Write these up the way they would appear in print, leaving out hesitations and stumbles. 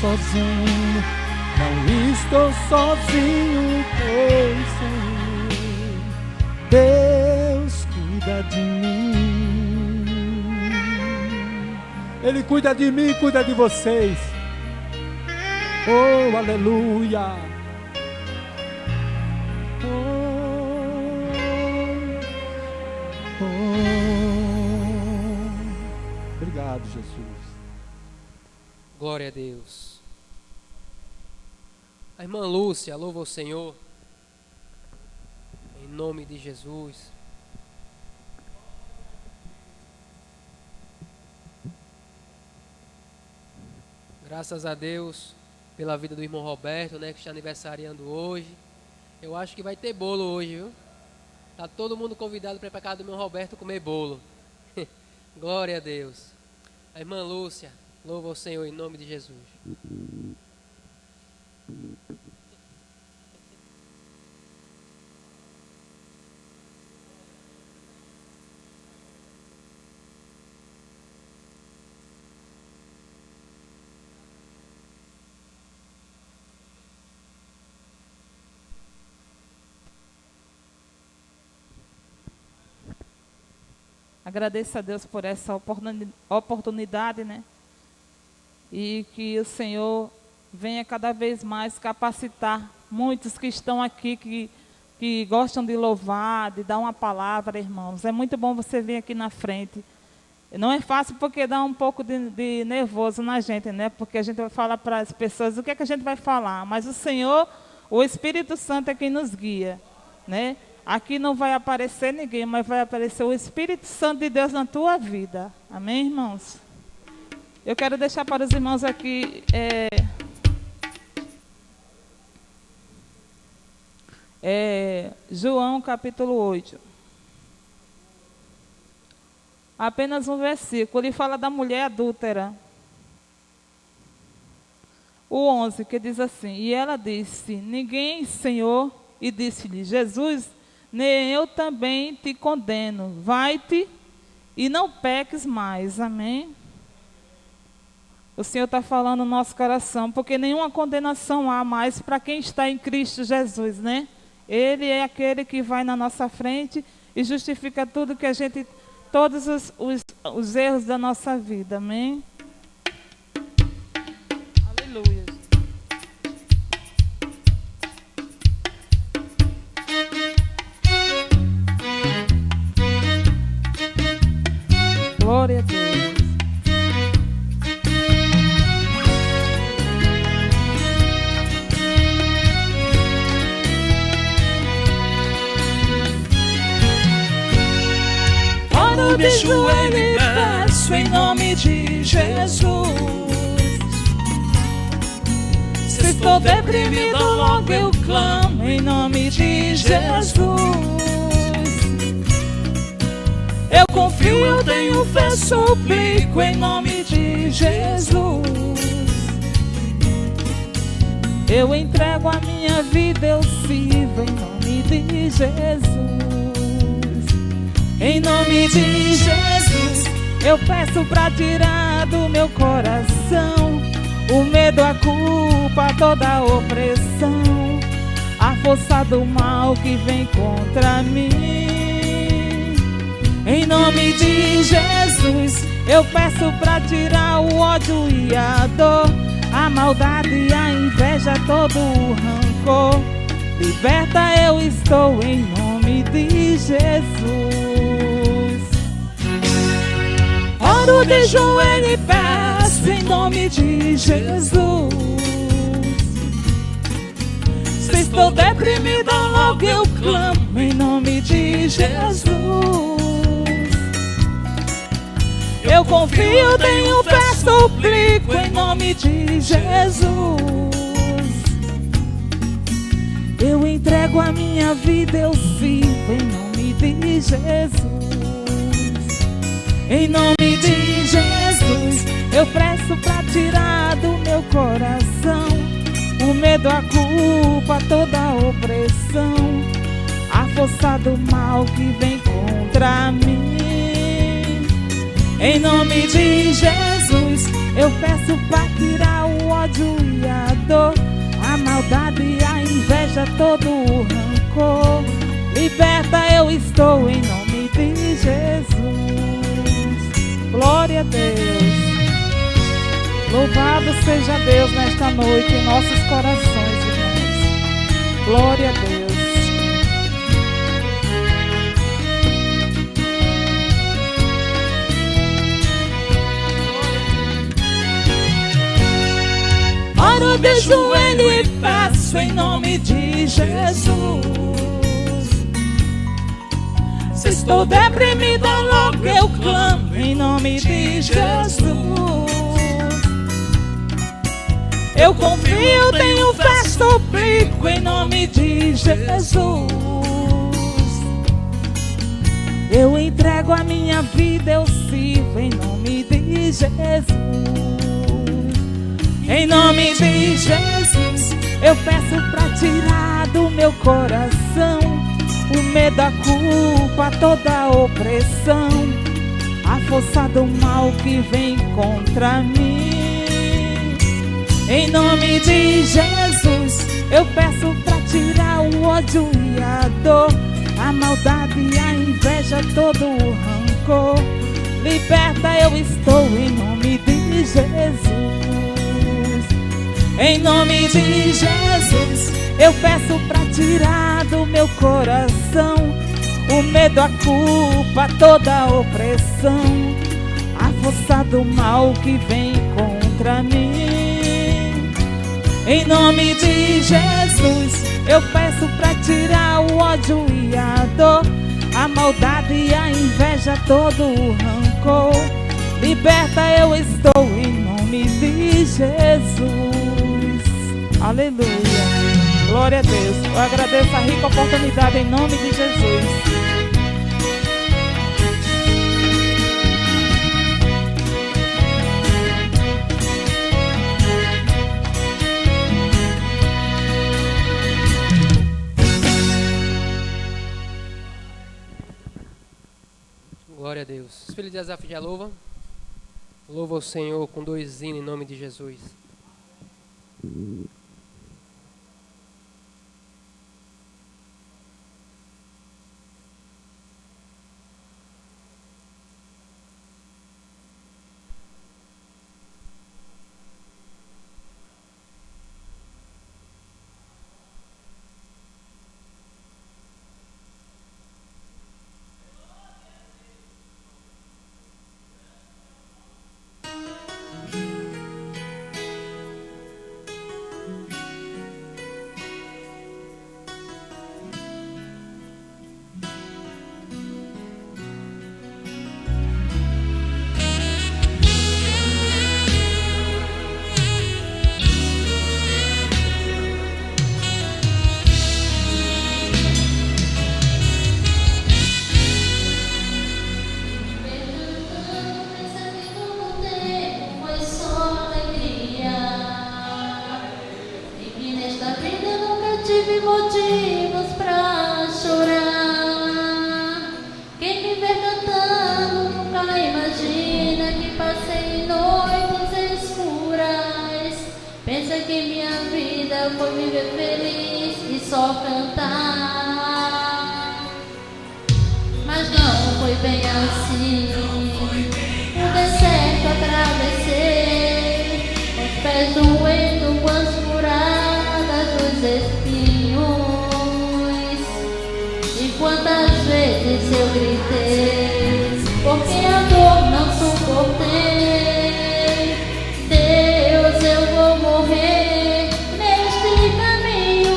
sozinho, não estou sozinho, pois Senhor, Deus cuida de mim. Ele cuida de mim, cuida de vocês. Oh, aleluia. Obrigado, Jesus. Glória a Deus. A irmã Lúcia, louva o Senhor. Em nome de Jesus. Graças a Deus pela vida do irmão Roberto, né, que está aniversariando hoje. Eu acho que vai ter bolo hoje, viu? Tá todo mundo convidado para ir para casa do irmão Roberto comer bolo. Glória a Deus. A irmã Lúcia, louva o Senhor em nome de Jesus. Agradeço a Deus por essa oportunidade, né? E que o Senhor venha cada vez mais capacitar muitos que estão aqui, que gostam de louvar, de dar uma palavra, irmãos. É muito bom você vir aqui na frente. Não é fácil porque dá um pouco de nervoso na gente, né? Porque a gente vai falar para as pessoas o que é que a gente vai falar. Mas o Senhor, o Espírito Santo é quem nos guia, né? Aqui não vai aparecer ninguém, mas vai aparecer o Espírito Santo de Deus na tua vida. Amém, irmãos? Eu quero deixar para os irmãos aqui João capítulo 8. Apenas um versículo. Ele fala da mulher adúltera. O 11, que diz assim: E ela disse: Ninguém, Senhor. E disse-lhe Jesus: Nem eu também te condeno. Vai-te e não peques mais. Amém? O Senhor está falando no nosso coração, porque nenhuma condenação há mais para quem está em Cristo Jesus, né? Ele é aquele que vai na nossa frente e justifica tudo que a gente, todos os erros da nossa vida. Amém? Aleluia. Glória a Deus. Oro de joelho e peço em nome de Jesus. Se estou deprimida, logo eu clamo em nome de Jesus. Eu confio, eu tenho fé, suplico em nome de Jesus. Eu entrego a minha vida, eu sirvo em nome de Jesus. Em nome de Jesus, eu peço pra tirar do meu coração o medo, a culpa, toda a opressão, a força do mal que vem contra mim. Em nome de Jesus, eu peço pra tirar o ódio e a dor, a maldade, a inveja, todo o rancor. Liberta, eu estou em nome de Jesus. Oro de joelho e peço em nome de Jesus. Se estou deprimida, logo eu clamo em nome de Jesus. Eu confio, tenho fé, suplico em nome de Jesus. Eu entrego a minha vida, eu sirvo em nome de Jesus. Em nome de Jesus, eu peço pra tirar do meu coração o medo, a culpa, toda a opressão, a força do mal que vem contra mim. Em nome de Jesus, eu peço pra tirar o ódio maldade e a inveja, todo o rancor. Liberta eu estou em nome de Jesus. Glória a Deus. Louvado seja Deus nesta noite em nossos corações, irmãos. Glória a Deus. Oro de joelho e peço em nome de Jesus. Se estou deprimida, logo eu clamo em nome de Jesus. Eu confio, tenho fé, suplico em nome de Jesus. Eu entrego a minha vida, eu sirvo em nome de Jesus. Em nome de Jesus, eu peço pra tirar do meu coração o medo, a culpa, toda a opressão, a força do mal que vem contra mim. Em nome de Jesus, eu peço pra tirar o ódio e a dor, a maldade e a inveja, todo o rancor. Liberta eu estou em nome de Jesus. Em nome de Jesus, eu peço pra tirar do meu coração o medo, a culpa, toda a opressão, a força do mal que vem contra mim. Em nome de Jesus, eu peço pra tirar o ódio e a dor, a maldade e a inveja, todo o rancor. Liberta eu estou em nome de Jesus. Aleluia. Glória a Deus. Eu agradeço a rica oportunidade em nome de Jesus. Glória a Deus. Os filhos de Asaf já louvam? Louva o Senhor com 2 hinos em nome de Jesus. Motivos pra chorar. Quem me vê cantando nunca imagina que passei noites escuras. Pensa que minha vida foi viver feliz e só cantar. Mas não foi bem assim. O deserto atravessei, os pés doendo com as furadas dos espinhos. E quantas vezes eu gritei, porque a dor não suportei. Deus, eu vou morrer neste caminho.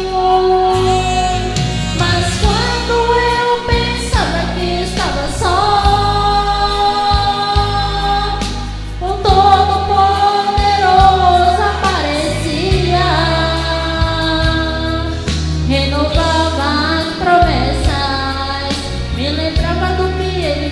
Mas quando eu pensava que estava só, o Todo-Poderoso aparecia, renovava as promessas, me lembrava do que Ele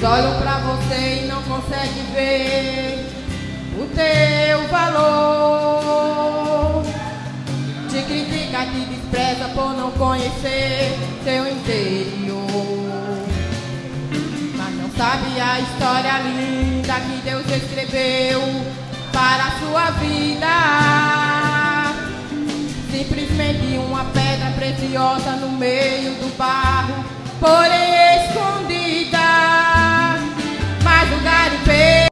olham pra você e não conseguem ver o teu valor. Te critica, te despreza por não conhecer teu interior. Mas não sabe a história linda que Deus escreveu para a sua vida. Simplesmente uma pedra preciosa no meio do barro, porém escondida. Mas o garimpeiro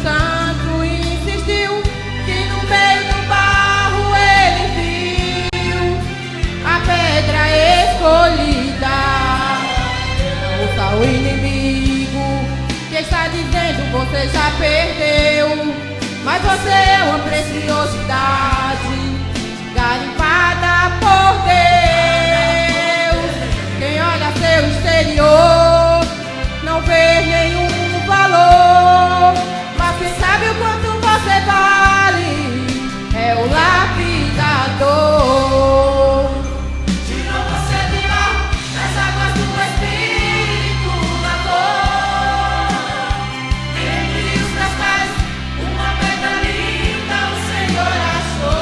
tanto insistiu que no meio do barro ele viu a pedra escolhida. Ouça o inimigo que está dizendo: você já perdeu, mas você é uma preciosidade garimpada por Deus. Quem olha seu exterior não vê nenhum valor, mas quem sabe o quanto você vale é o lapidador. Tirou você do mar, das águas do Espírito lavou. Entre os cascais, uma pedra linda o Senhor achou.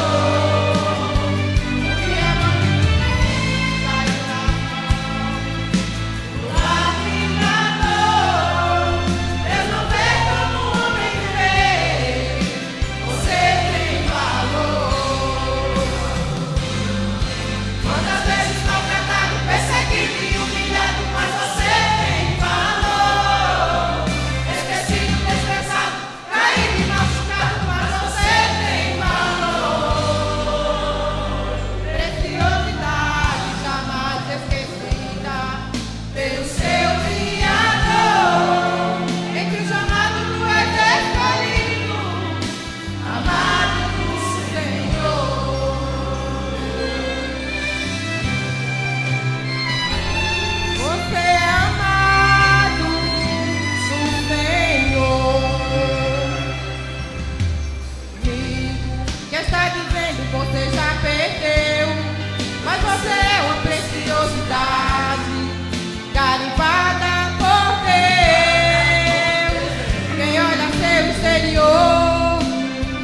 Um dia caiu na mão do lapidador. Deus não vê como o homem vê, você tem valor. Quantas vezes maltratado, perseguido e humilhado, mas você tem valor. Esquecido, desprezado, caído e machucado, mas você tem valor. Preciosidade jamais esquecida pelo seu Criador. Entre os chamados tu és escolhido, amado do Senhor. Você é amado do Senhor. Amigo que está dizendo: você já perdeu, mas você é uma preciosidade garimpada por Deus. Quem olha seu exterior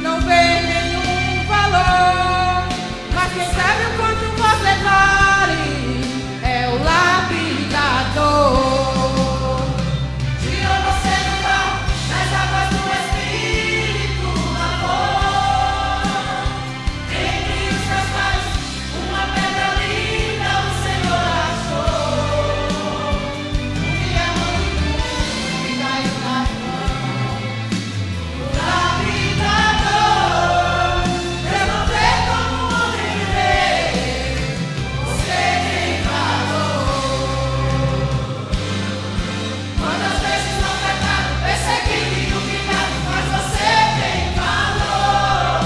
não vê nenhum valor, mas quem sabe o quanto você vale é o lapidador. Tirou você do mar, das águas do Espírito lavou. Entre os seus pais, uma pedra linda o Senhor achou. Um dia muito que caiu nas mãos do lapidador. Deus não vê como o homem vê, você tem valor. Quantas vezes maltratado, perseguido e humilhado, mas você tem valor.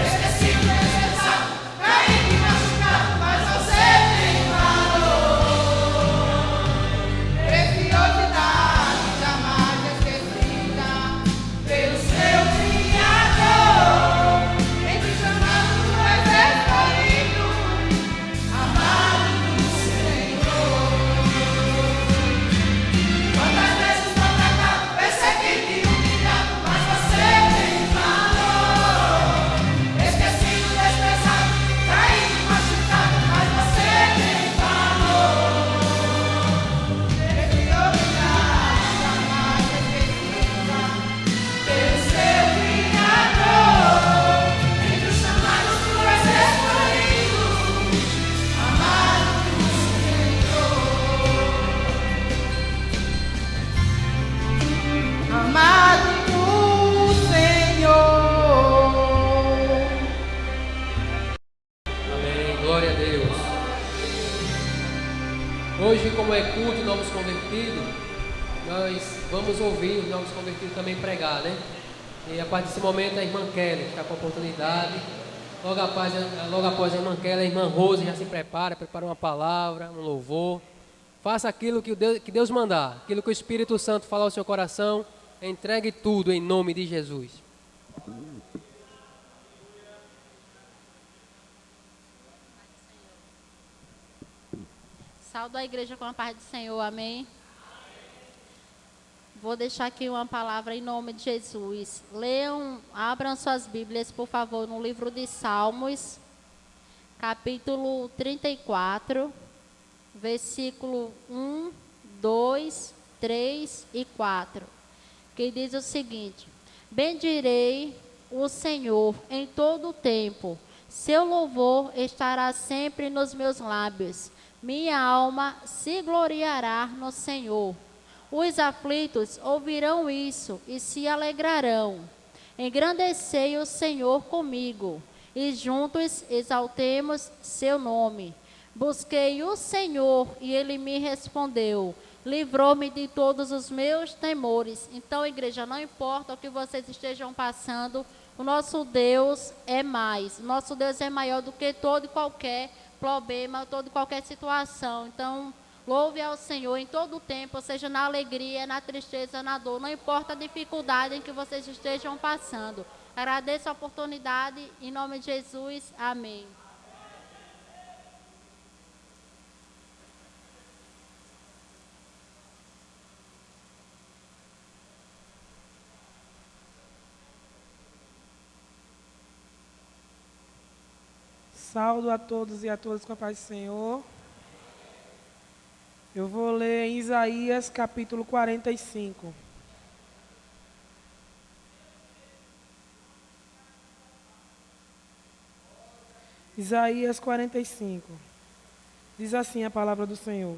Esquecido, desprezado, caído e machucado, mas você tem valor. Preciosidade jamais esquecida pelo seu Criador. Entre os chamados tu és escolhido, amado do Senhor. Quantas vezes maltratado, perseguido e humilhado, mas você tem valor. Esquecido, desprezado, caído e machucado, mas você tem valor. Preciosidade jamais esquecida pelo seu Criador. Entre os chamados tu és escolhido, amado do Senhor. Amado do Senhor. Amém, glória a Deus. Hoje, como é culto novos convertidos, nós vamos ouvir os novos convertidos também pregar, né? E a partir desse momento a irmã Kelly está com a oportunidade. Logo após a irmã Kelly, a irmã Rose já se prepara uma palavra, um louvor. Faça aquilo que Deus mandar, aquilo que o Espírito Santo falar ao seu coração. Entregue tudo em nome de Jesus. Saldo a igreja com a paz do Senhor, amém? Vou deixar aqui uma palavra em nome de Jesus. Leiam, abram suas Bíblias, por favor, no livro de Salmos, capítulo 34, versículo 1, 2, 3 e 4, que diz o seguinte: bendirei o Senhor em todo o tempo, seu louvor estará sempre nos meus lábios. Minha alma se gloriará no Senhor. Os aflitos ouvirão isso e se alegrarão. Engrandecei o Senhor comigo, e juntos exaltemos seu nome. Busquei o Senhor e ele me respondeu. Livrou-me de todos os meus temores. Então, igreja, não importa o que vocês estejam passando, o nosso Deus é mais. O nosso Deus é maior do que todo e qualquer problema, toda e qualquer situação. Então, louve ao Senhor em todo o tempo, seja na alegria, na tristeza, na dor, não importa a dificuldade em que vocês estejam passando. Agradeço a oportunidade, em nome de Jesus, amém. Saúdo a todos e a todas com a paz do Senhor. Eu vou ler em Isaías capítulo 45. Isaías 45. Diz assim a palavra do Senhor.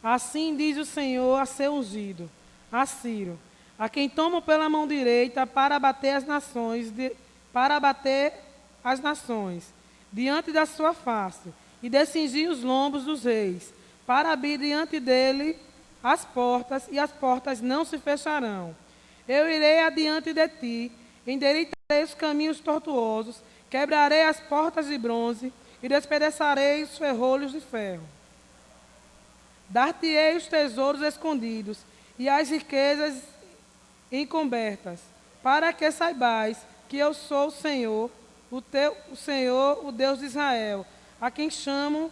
Assim diz o Senhor a seu ungido, a Ciro, a quem tomo pela mão direita para abater as nações, diante da sua face, e descingir os lombos dos reis, para abrir diante dele as portas, e as portas não se fecharão. Eu irei adiante de ti, endireitarei os caminhos tortuosos, quebrarei as portas de bronze, e despedaçarei os ferrolhos de ferro. Dar-te-ei os tesouros escondidos, e as riquezas encobertas, para que saibais que eu sou o Senhor, o Senhor, o Deus de Israel, a quem chamo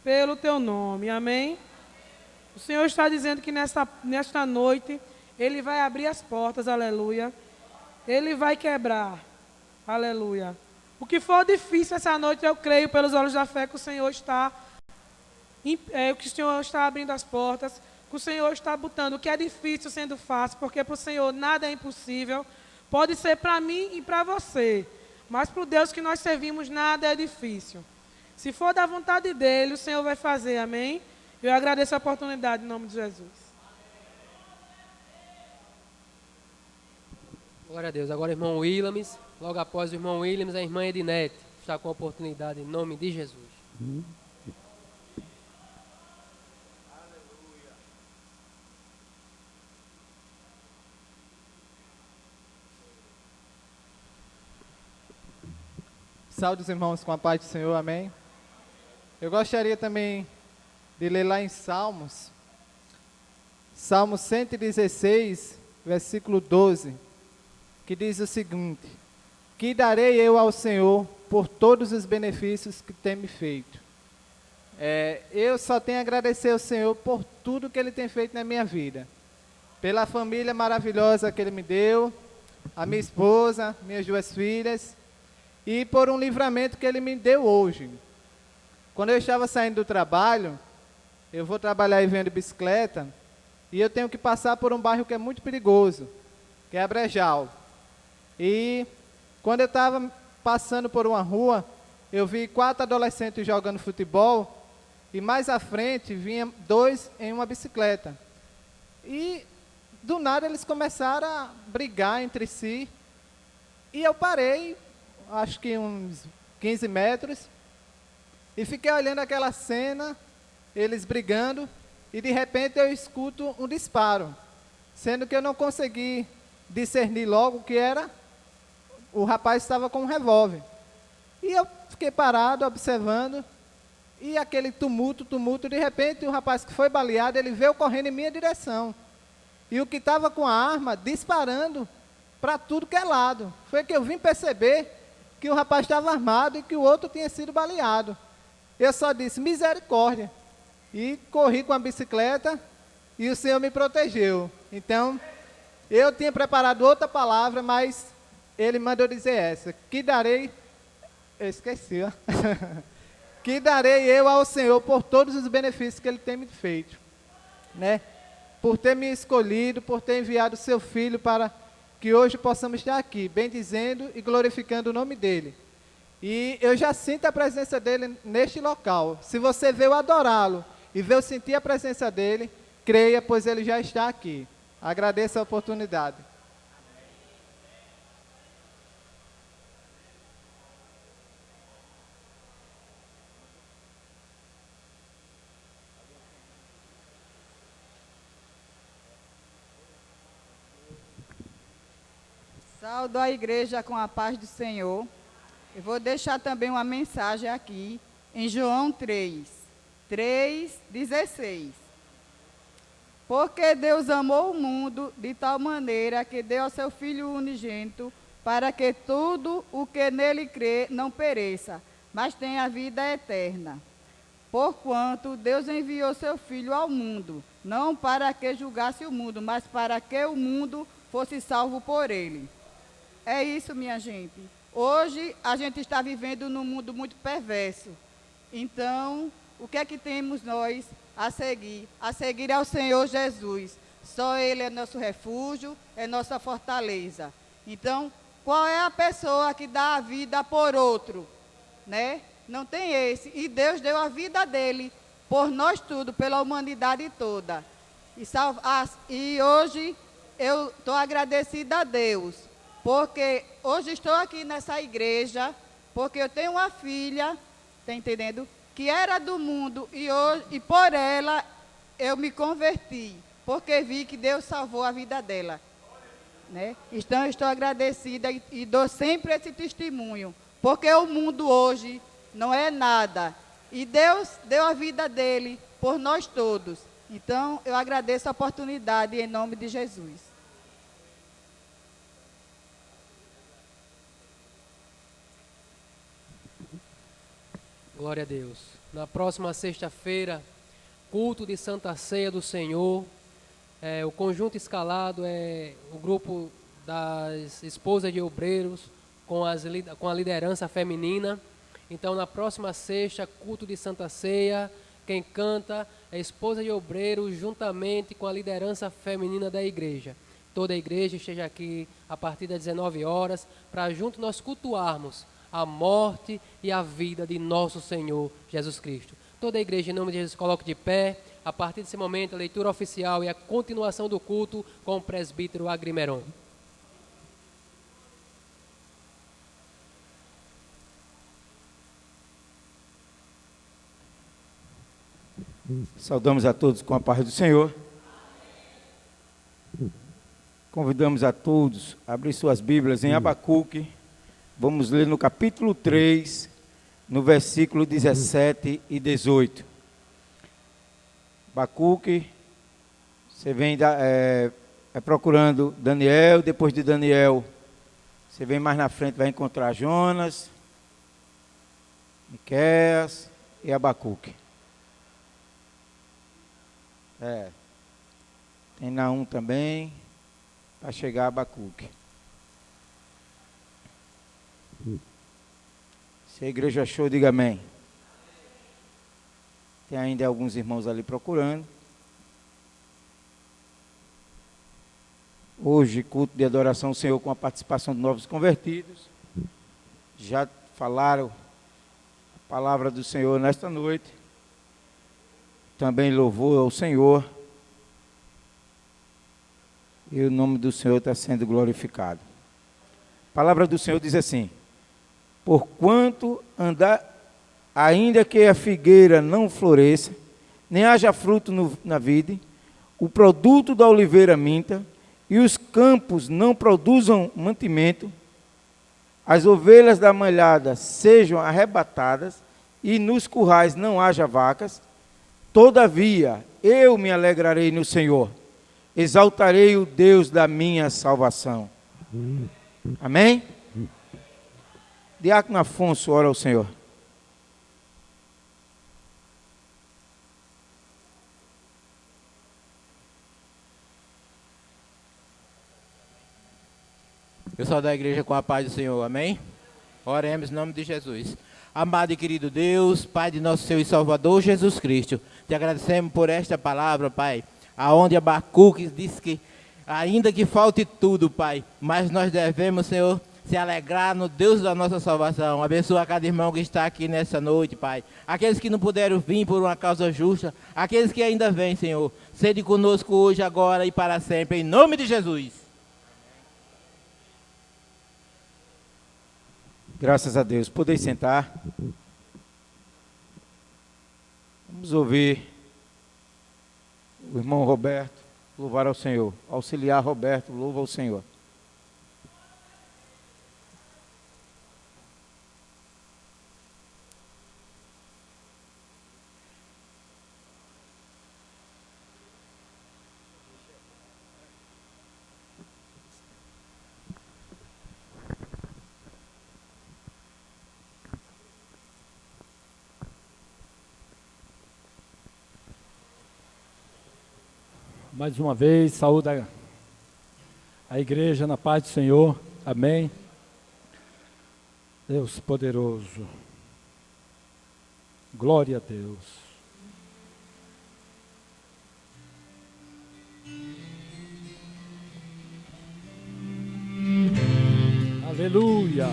pelo teu nome. Amém? O Senhor está dizendo que nesta noite, Ele vai abrir as portas, aleluia. Ele vai quebrar, aleluia. O que for difícil essa noite, eu creio pelos olhos da fé que o Senhor está abrindo as portas, que o Senhor está botando o que é difícil sendo fácil, porque para o Senhor nada é impossível. Pode ser para mim e para você, mas para o Deus que nós servimos nada é difícil. Se for da vontade dEle, o Senhor vai fazer, amém? Eu agradeço a oportunidade em nome de Jesus. Glória a Deus. Agora, irmão Williams, logo após o irmão Williams, a irmã Edinete está com a oportunidade em nome de Jesus. Saúde os irmãos com a paz do Senhor, amém? Eu gostaria também de ler lá em Salmos 116, versículo 12, que diz o seguinte: que darei eu ao Senhor por todos os benefícios que tem me feito. Eu só tenho a agradecer ao Senhor por tudo que Ele tem feito na minha vida, pela família maravilhosa que Ele me deu, a minha esposa, minhas 2 filhas, e por um livramento que Ele me deu hoje. Quando eu estava saindo do trabalho, eu vou trabalhar e vendo bicicleta, e eu tenho que passar por um bairro que é muito perigoso, que é Brejal. E quando eu estava passando por uma rua, eu vi 4 adolescentes jogando futebol, e mais à frente vinha 2 em uma bicicleta. E do nada eles começaram a brigar entre si, e eu parei, acho que uns 15 metros, e fiquei olhando aquela cena, eles brigando, e de repente eu escuto um disparo, sendo que eu não consegui discernir logo o que era. O rapaz estava com um revólver. E eu fiquei parado, observando, e aquele tumulto, de repente o rapaz que foi baleado, ele veio correndo em minha direção. E o que estava com a arma, disparando para tudo que é lado. Foi que eu vim perceber que o rapaz estava armado e que o outro tinha sido baleado. Eu só disse, misericórdia. E corri com a bicicleta e o Senhor me protegeu. Então, eu tinha preparado outra palavra, mas Ele mandou dizer essa. Que darei... Eu esqueci, ó. Que darei eu ao Senhor por todos os benefícios que Ele tem me feito, né? Por ter me escolhido, por ter enviado o seu Filho para que hoje possamos estar aqui, bendizendo e glorificando o nome dEle. E eu já sinto a presença dEle neste local. Se você veio adorá-lo e veio sentir a presença dEle, creia, pois Ele já está aqui. Agradeço a oportunidade. Saúdo a igreja com a paz do Senhor. Eu vou deixar também uma mensagem aqui em João 3:16. Porque Deus amou o mundo de tal maneira que deu ao seu Filho unigênito, para que tudo o que nele crê não pereça, mas tenha vida eterna. Porquanto Deus enviou seu Filho ao mundo, não para que julgasse o mundo, mas para que o mundo fosse salvo por ele. É isso, minha gente. Hoje a gente está vivendo num mundo muito perverso. Então, o que é que temos nós a seguir? A seguir ao Senhor Jesus. Só Ele é nosso refúgio, é nossa fortaleza. Então, qual é a pessoa que dá a vida por outro? Né? Não tem esse. E Deus deu a vida dele por nós tudo, pela humanidade toda. E hoje eu estou agradecida a Deus, porque hoje estou aqui nessa igreja, porque eu tenho uma filha, está entendendo? Que era do mundo e por ela eu me converti, porque vi que Deus salvou a vida dela. Né? Então, eu estou agradecida e dou sempre esse testemunho, porque o mundo hoje não é nada. E Deus deu a vida dele por nós todos. Então, eu agradeço a oportunidade em nome de Jesus. Glória a Deus. Na próxima sexta-feira, culto de Santa Ceia do Senhor. O conjunto escalado é o grupo das esposas de obreiros com a liderança feminina. Então, na próxima sexta, culto de Santa Ceia, quem canta é a esposa de obreiros juntamente com a liderança feminina da igreja. Toda a igreja esteja aqui a partir das 19 horas para junto nós cultuarmos a morte e a vida de nosso Senhor Jesus Cristo. Toda a igreja, em nome de Jesus, coloque de pé. A partir desse momento, a leitura oficial e a continuação do culto com o presbítero Agrimeron. Saudamos a todos com a paz do Senhor. Convidamos a todos a abrir suas Bíblias em Abacuque. Vamos ler no capítulo 3, no versículo 17 e 18. Abacuque, você vem procurando Daniel, depois de Daniel, você vem mais na frente, vai encontrar Jonas, Miqueias e Abacuque. Tem Naum também, para chegar a Abacuque. Se a igreja achou, diga amém. Tem ainda alguns irmãos ali procurando. Hoje, culto de adoração ao Senhor com a participação de novos convertidos. Já falaram a palavra do Senhor nesta noite. Também louvor ao Senhor. E o nome do Senhor está sendo glorificado. A palavra do Senhor diz assim: porquanto ainda que a figueira não floresça, nem haja fruto na vide, o produto da oliveira minta, e os campos não produzam mantimento, as ovelhas da malhada sejam arrebatadas, e nos currais não haja vacas, todavia eu me alegrarei no Senhor, exaltarei o Deus da minha salvação. Amém? Diácono Afonso, ora ao Senhor. Eu sou da igreja com a paz do Senhor, amém? Oremos em nome de Jesus. Amado e querido Deus, Pai de nosso Senhor e Salvador Jesus Cristo, te agradecemos por esta palavra, Pai, aonde Abacuque diz que ainda que falte tudo, Pai, mas nós devemos, Senhor, se alegrar no Deus da nossa salvação. Abençoa cada irmão que está aqui nessa noite, Pai. Aqueles que não puderam vir por uma causa justa, aqueles que ainda vêm, Senhor, sede conosco hoje, agora e para sempre, em nome de Jesus. Graças a Deus. Podeis sentar. Vamos ouvir o irmão Roberto louvar ao Senhor. Auxiliar Roberto, louva ao Senhor. Mais uma vez, saúde a igreja na paz do Senhor, amém. Deus poderoso, glória a Deus. Aleluia.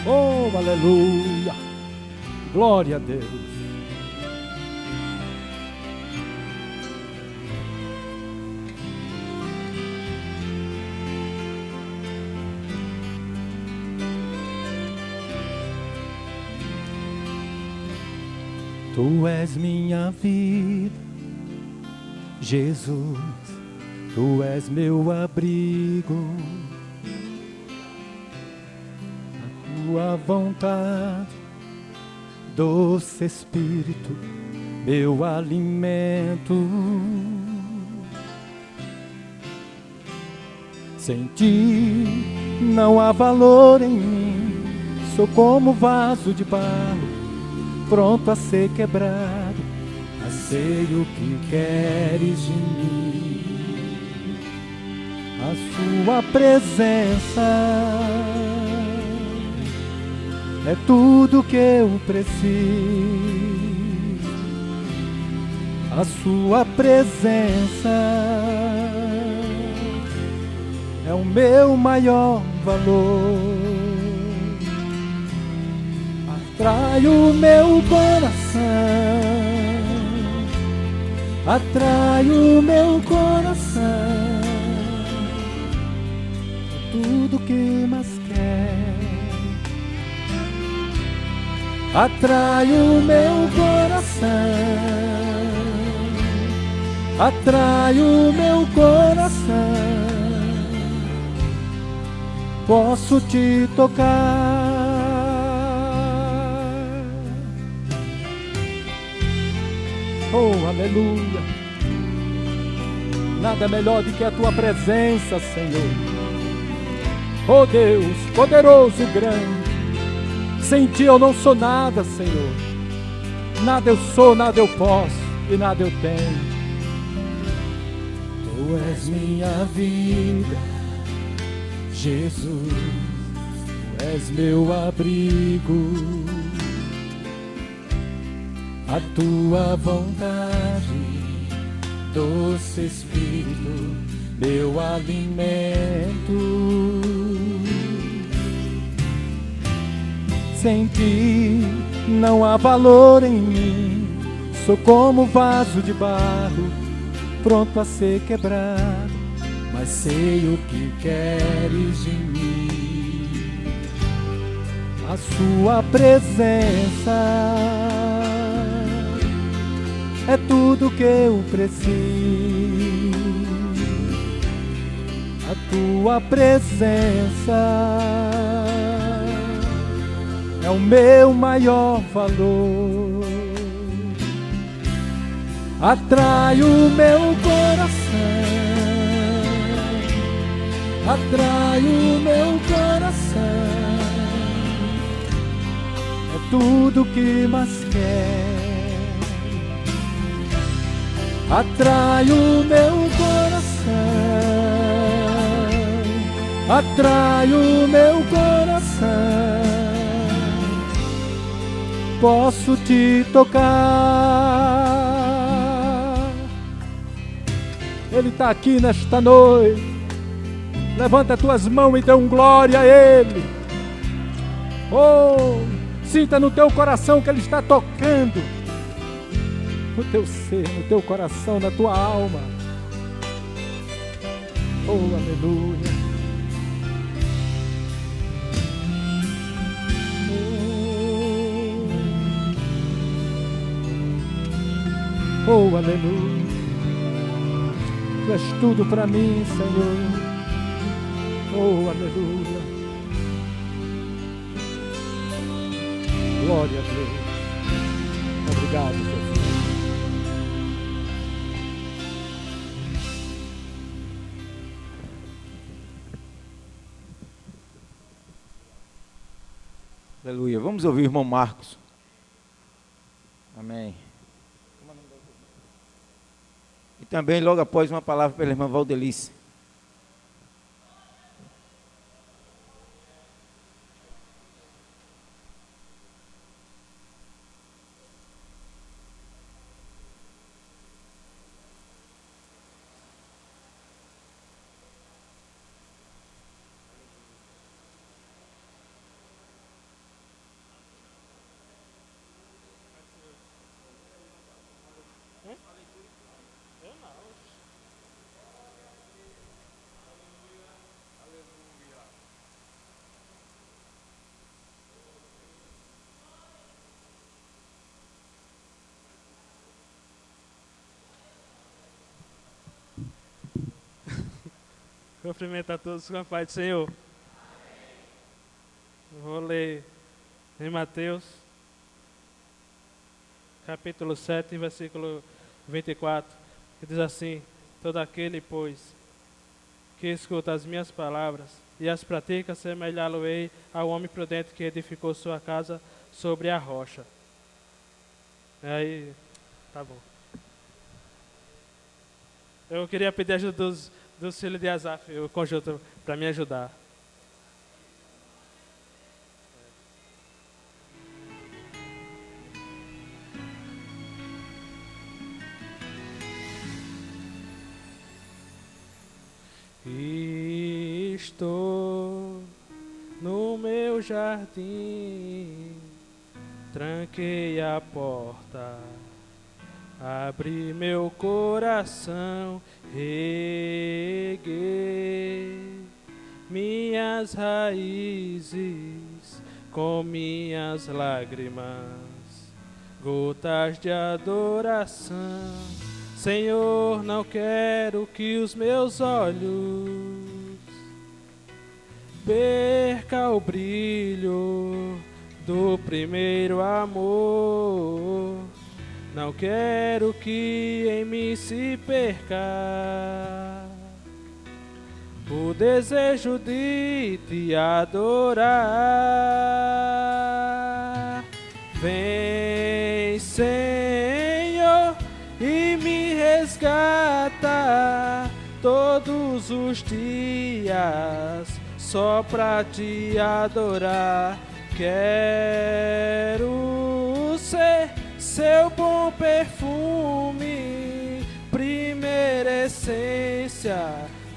Oh, aleluia, glória a Deus. Tu és minha vida, Jesus, tu és meu abrigo. Tua vontade, doce Espírito, meu alimento. Sem ti não há valor em mim, sou como vaso de barro, pronto a ser quebrado, mas sei o que queres de mim. A sua presença é tudo que eu preciso. A sua presença é o meu maior valor. Atrai o meu coração, atrai o meu coração. É tudo que mais quer. Atrai o meu coração, atrai o meu coração. Posso te tocar. Oh, aleluia. Nada melhor do que a tua presença, Senhor. Oh Deus, poderoso e grande. Sem ti eu não sou nada, Senhor. Nada eu sou, nada eu posso e nada eu tenho. Tu és minha vida, Jesus. Tu és meu abrigo. A tua vontade, doce Espírito, meu alimento. Sem ti não há valor em mim, sou como vaso de barro, pronto a ser quebrado, mas sei o que queres de mim. A sua presença é tudo que eu preciso. A tua presença é o meu maior valor. Atrai o meu coração, atrai o meu coração. É tudo que mais quero. Atrai o meu coração, atrai o meu coração. Posso te tocar. Ele está aqui nesta noite. Levanta as tuas mãos e dê glória a Ele. Oh, sinta no teu coração que Ele está tocando. No teu ser, no teu coração, na tua alma. Oh, aleluia. Oh, aleluia. Tu és tudo para mim, Senhor. Oh, aleluia. Glória a Deus. Obrigado, Jesus. Aleluia. Vamos ouvir o irmão Marcos. Amém. E também, logo após, uma palavra pela irmã Valdelice. Cumprimento a todos com a paz do Senhor. Vou ler em Mateus, capítulo 7, versículo 24, que diz assim: todo aquele, pois, que escuta as minhas palavras e as pratica, semelhá-lo-ei ao homem prudente que edificou sua casa sobre a rocha. Aí, tá bom. Eu queria pedir a ajuda dos filhos de Asaf, o conjunto, para me ajudar. Estou no meu jardim, tranquei a porta, abri meu coração, reguei minhas raízes com minhas lágrimas, gotas de adoração. Senhor, não quero que os meus olhos perca o brilho do primeiro amor. Não quero que em mim se perca o desejo de te adorar. Vem, Senhor, e me resgata todos os dias só pra te adorar. Quero ser seu bom perfume, primeira essência,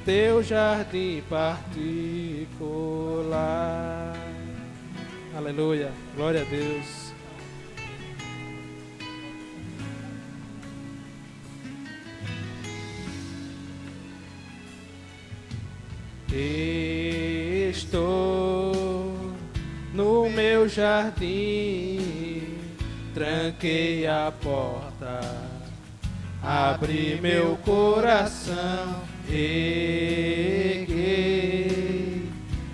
teu jardim particular. Aleluia, glória a Deus. Estou no meu jardim, tranquei a porta, abri meu coração, reguei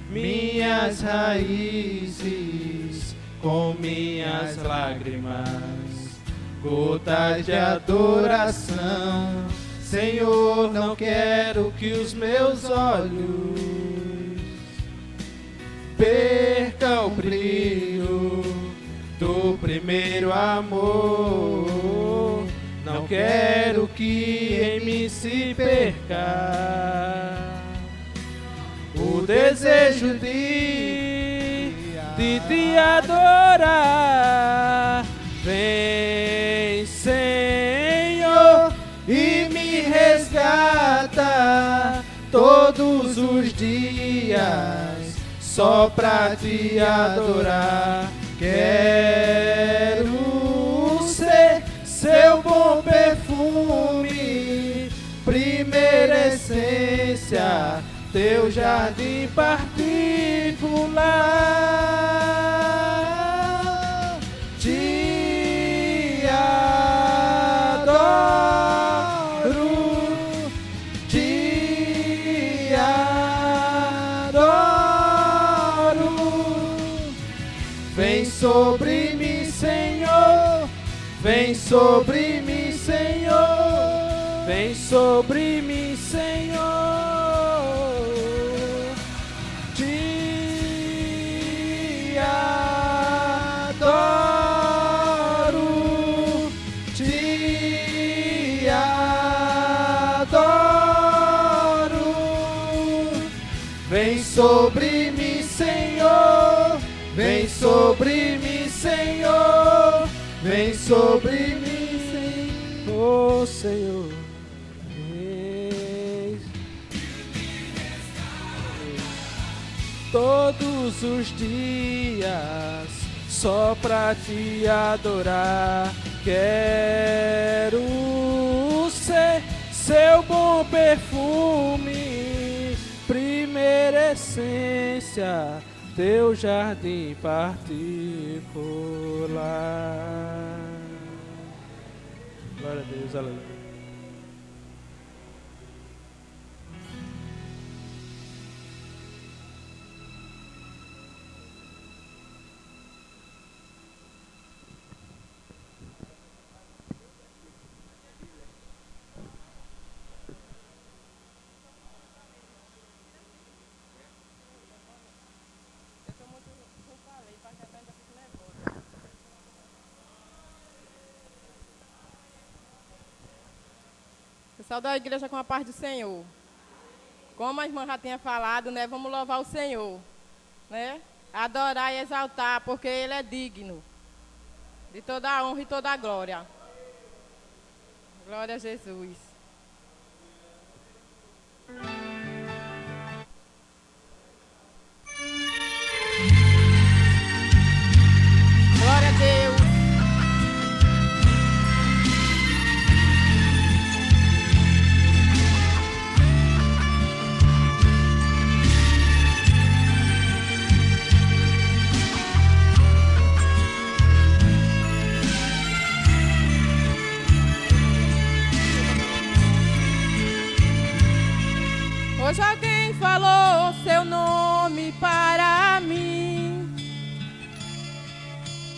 minhas raízes com minhas lágrimas, gotas de adoração. Senhor, não quero que os meus olhos percam o brilho do primeiro amor. Não quero que em mim se perca o desejo de te adorar. Vem, Senhor, e me resgata todos os dias, só pra te adorar. Quero ser seu bom perfume, primeira essência, teu jardim particular. Te adoro, te adoro. Vem sobre mim, Senhor, vem sobre mim, Senhor, vem sobre mim, Senhor. Te adoro, te adoro. Vem sobre mim, Senhor, vem sobre mim, Senhor, vem sobre mim, Senhor. Oh, Senhor. Todos os dias, só pra te adorar. Quero ser seu bom perfume, primeira essência, teu jardim particular. Glória a Deus, aleluia. Pessoal da igreja, com a paz do Senhor. Como a irmã já tinha falado, né, vamos louvar o Senhor, né? Adorar e exaltar, porque Ele é digno de toda a honra e toda a glória. Glória a Jesus. Glória a Deus. Hoje alguém falou seu nome para mim,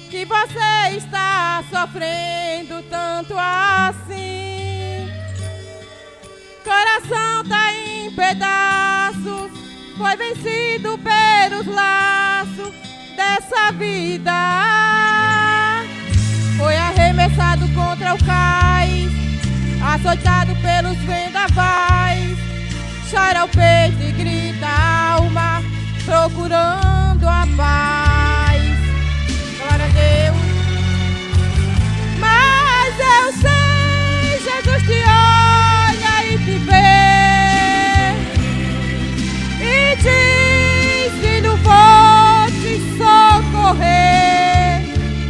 que você está sofrendo tanto assim. Coração tá em pedaços, foi vencido pelos laços dessa vida. Foi arremessado contra o cais, açoitado pelos vendavais. Chora o peito e grita a alma, procurando a paz. Glória a Deus. Mas eu sei, Jesus te olha e te vê, e diz: filho, vou te socorrer.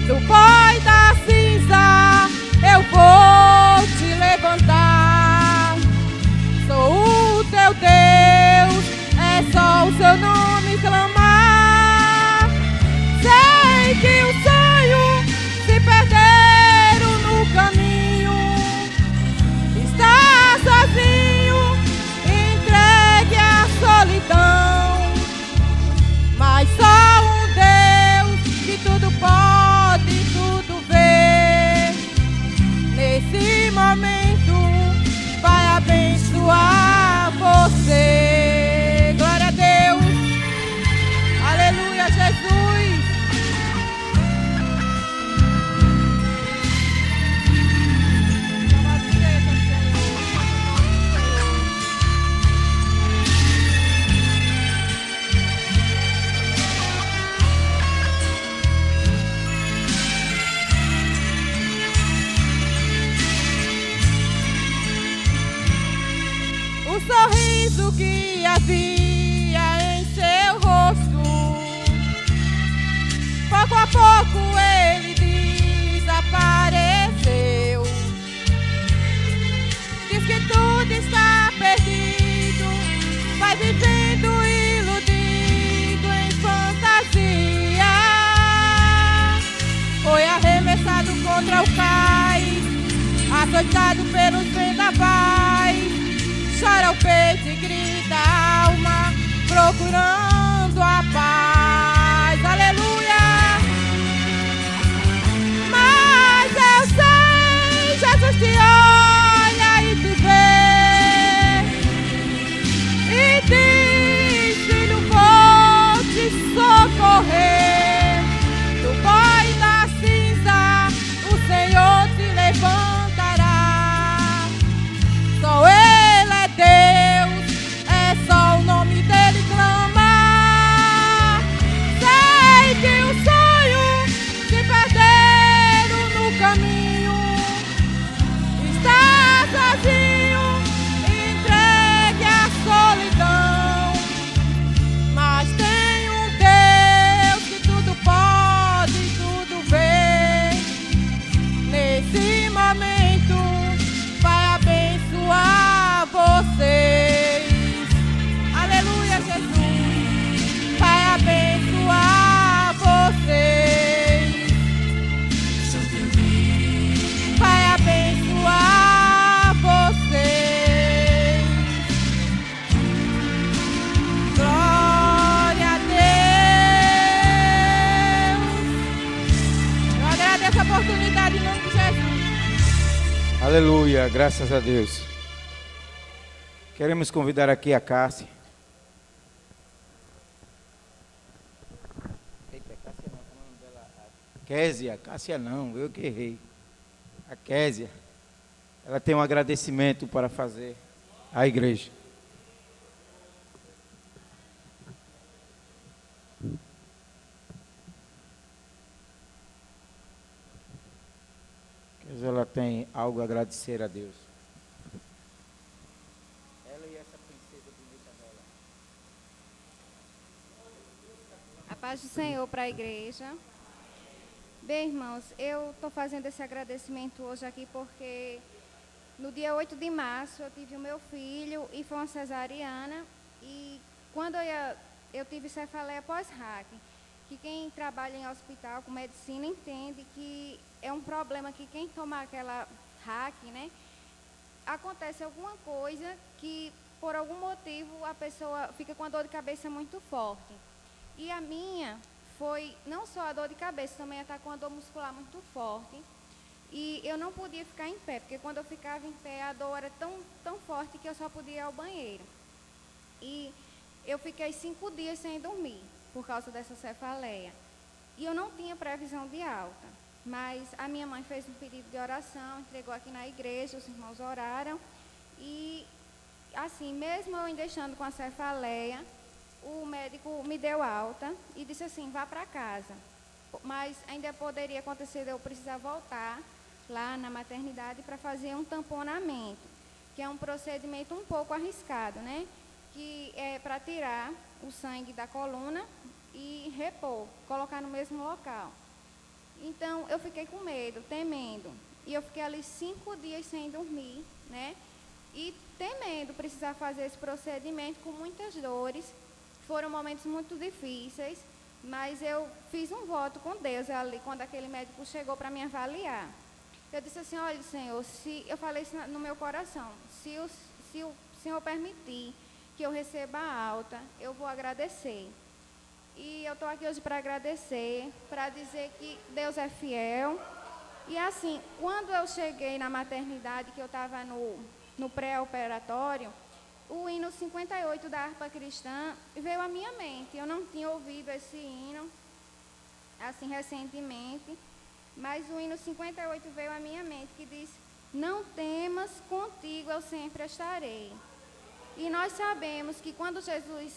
Do pó e da cinza eu vou te levantar. Sou o teu Deus, é só o seu nome clamar. o sorriso que havia em seu rosto. Pouco a pouco ele desapareceu. Diz que tudo está perdido, vai vivendo iludido em fantasia. Foi arremessado contra o cais, açoitado pelos vendavais. Chora o peito e grita a alma, procurando a paz. Aleluia! Mas eu sei, Jesus te olha e te vê e diz: filho, vou te socorrer. Do pó e da cinza o Senhor te levantará. Só Ele é Deus, é só o nome dele clamar. Sei que o sonho se perderam no caminho. Está sozinho, entregue à solidão. Mas tem um Deus que tudo pode, tudo vê. Nesse momento vai abençoar vocês. Aleluia, Jesus. Vai abençoar vocês. Vai abençoar vocês. Glória a Deus. Eu agradeço a oportunidade em nome de Jesus. Aleluia, graças a Deus. Queremos convidar aqui a Cássia. Késia, Cássia não, eu que errei. A Késia, ela tem um agradecimento para fazer à igreja. Késia, ela tem algo a agradecer a Deus. Ela e essa princesa bonita dela. A paz do Senhor para a igreja. Bem, irmãos, eu estou fazendo esse agradecimento hoje aqui porque no dia 8 de março eu tive o meu filho e foi uma cesariana. E quando eu tive cefaleia pós-RAC, que quem trabalha em hospital com medicina entende que é um problema que quem toma aquela RAC, né, acontece alguma coisa que por algum motivo a pessoa fica com a dor de cabeça muito forte. E a minha foi não só a dor de cabeça, também estar com a dor muscular muito forte. E eu não podia ficar em pé, porque quando eu ficava em pé, a dor era tão forte que eu só podia ir ao banheiro. E eu fiquei 5 dias sem dormir, por causa dessa cefaleia. E eu não tinha previsão de alta. Mas a minha mãe fez um pedido de oração, entregou aqui na igreja, os irmãos oraram. E, assim, mesmo eu ainda estando com a cefaleia, o médico me deu alta e disse assim, vá para casa. Mas ainda poderia acontecer de eu precisar voltar lá na maternidade para fazer um tamponamento, que é um procedimento um pouco arriscado, né? Que é para tirar o sangue da coluna e repor, colocar no mesmo local. Então, eu fiquei com medo, temendo. E eu fiquei ali 5 dias sem dormir, né? E temendo precisar fazer esse procedimento com muitas dores. Foram momentos muito difíceis, mas eu fiz um voto com Deus ali, quando aquele médico chegou para me avaliar. Eu disse assim, olha, Senhor, eu falei isso no meu coração, se o Senhor permitir que eu receba a alta, eu vou agradecer. E eu estou aqui hoje para agradecer, para dizer que Deus é fiel. E assim, quando eu cheguei na maternidade, que eu estava no pré-operatório, o hino 58 da harpa cristã veio à minha mente. Eu não tinha ouvido esse hino, assim, recentemente, mas o hino 58 veio à minha mente, que diz, não temas, contigo eu sempre estarei. E nós sabemos que quando Jesus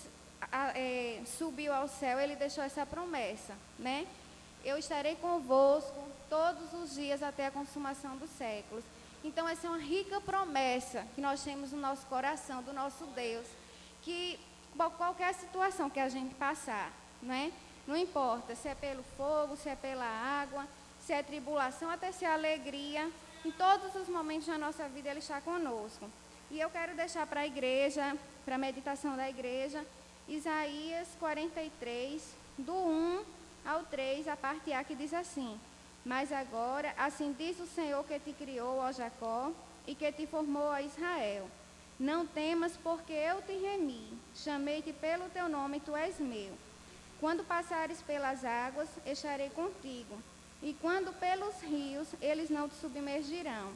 subiu ao céu, ele deixou essa promessa, né? Eu estarei convosco todos os dias até a consumação dos séculos. Então, essa é uma rica promessa que nós temos no nosso coração, do nosso Deus, que qualquer situação que a gente passar, né? Não importa se é pelo fogo, se é pela água, se é tribulação, até se é alegria, em todos os momentos da nossa vida Ele está conosco. E eu quero deixar para a igreja, para a meditação da igreja, Isaías 43, do 1 ao 3, a parte A, que diz assim: mas agora, assim diz o Senhor que te criou, ó Jacó, e que te formou, ó Israel. Não temas, porque eu te remi, chamei-te pelo teu nome, tu és meu. Quando passares pelas águas, estarei contigo, e quando pelos rios, eles não te submergirão.